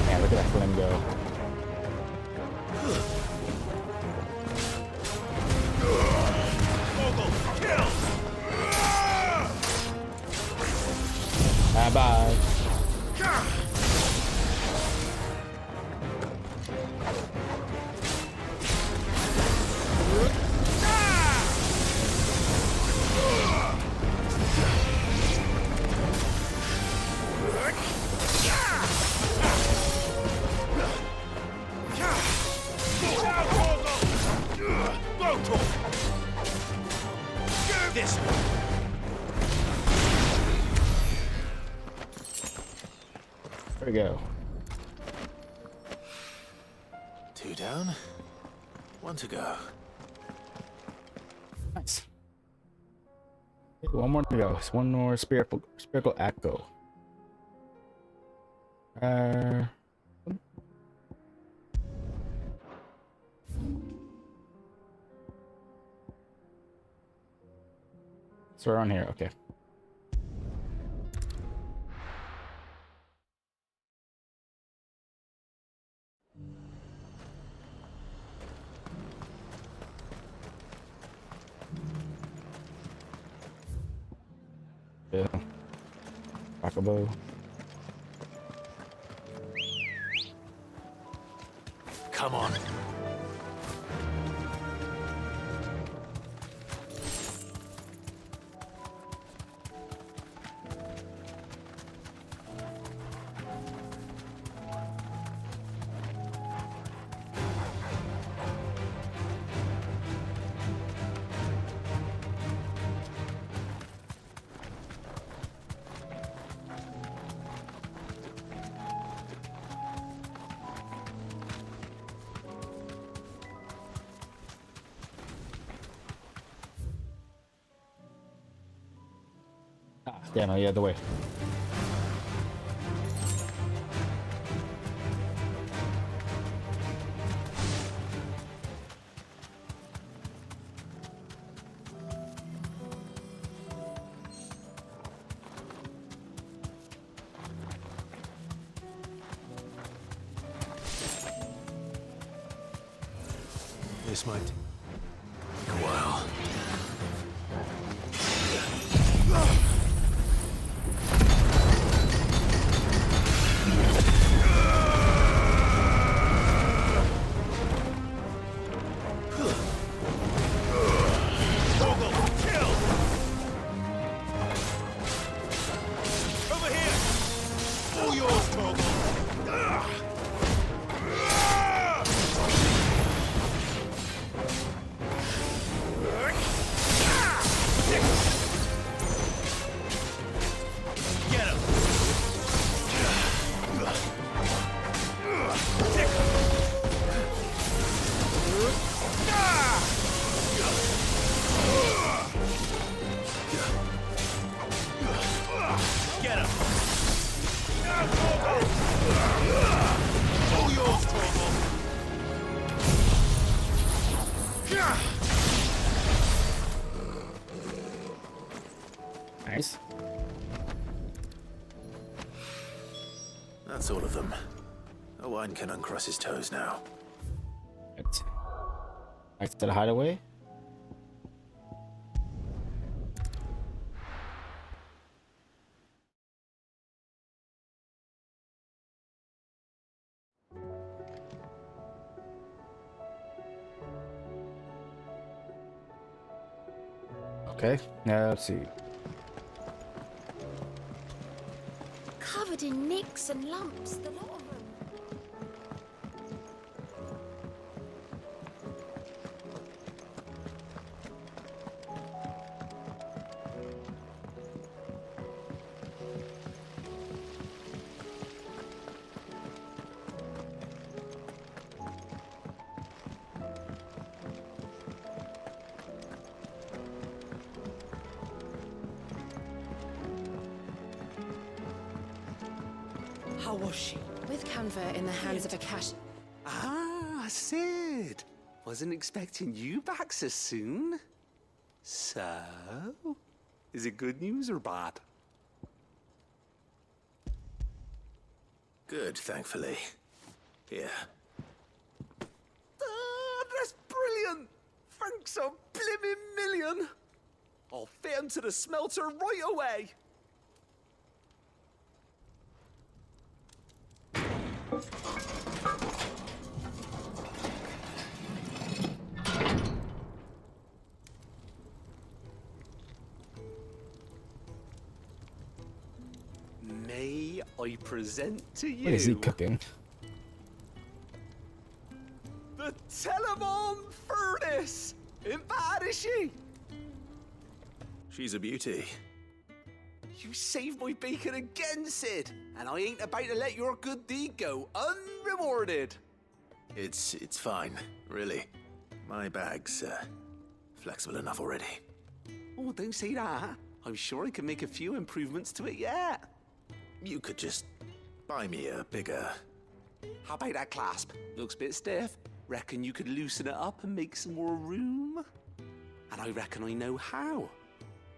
Man, look at that Flan go. Bye. There we go. 2 down, 1 to go. Nice. Okay, 1 more to go. It's 1 more spherical echo. So we're on here, okay. Yeah. Rockabo. Come on. Yeah, no, yeah, the way. This might take a while. Nice. That's all of them. Owen can uncross his toes now. Right. Back to the hideaway. Okay, now let's see. Covered in nicks and lumps, the lot of them. How was she? With Canva in the hands of a cash. Ah, Sid. Wasn't expecting you back so soon. So, is it good news or bad? Good, thankfully. Here. Ah, that's brilliant! Thanks a blimmin' million! I'll fit 'em to the smelter right away! May I present to you... What is he cooking? The Telemon Furnace! Ain't bad, is she? She's a beauty. You saved my bacon again, Sid, and I ain't about to let your good deed go unrewarded. It's fine, really. My bag's flexible enough already. Oh, don't say that. I'm sure I can make a few improvements to it yet. You could just buy me a bigger... How about that clasp? Looks a bit stiff. Reckon you could loosen it up and make some more room? And I reckon I know how.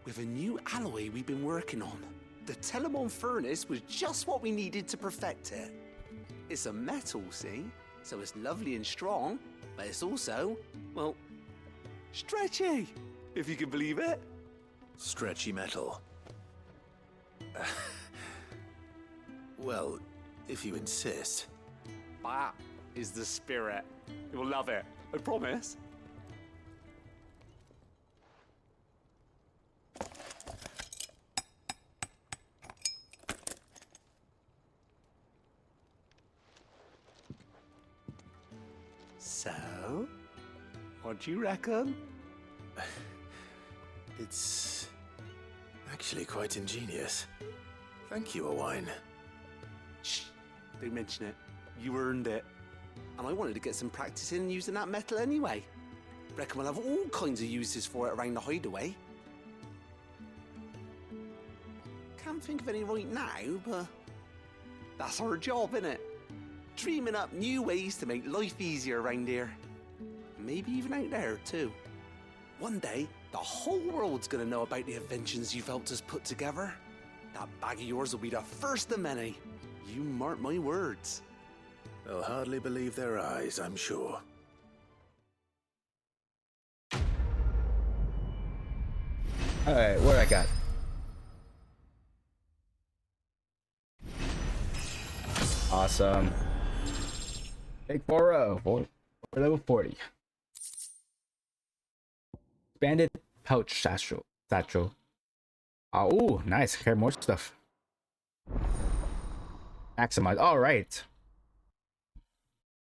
With a new alloy we've been working on. The Telemon Furnace was just what we needed to perfect it. It's a metal, see? So it's lovely and strong, but it's also, well, stretchy, if you can believe it. Stretchy metal. Well, if you insist. That is the spirit. You'll love it, I promise. So, what do you reckon? It's actually quite ingenious. Thank you, Owen. Shh, don't mention it. You earned it. And I wanted to get some practice in using that metal anyway. Reckon we'll have all kinds of uses for it around the hideaway. Can't think of any right now, but that's our job, innit? Dreaming up new ways to make life easier around here. Maybe even out there, too. One day, the whole world's gonna know about the inventions you've helped us put together. That bag of yours will be the first of many. You mark my words. They'll hardly believe their eyes, I'm sure. Alright, what I got? Awesome. Take 4 for level 40. Expanded pouch satchel. Oh, nice. Carry more stuff. Maximize. All right.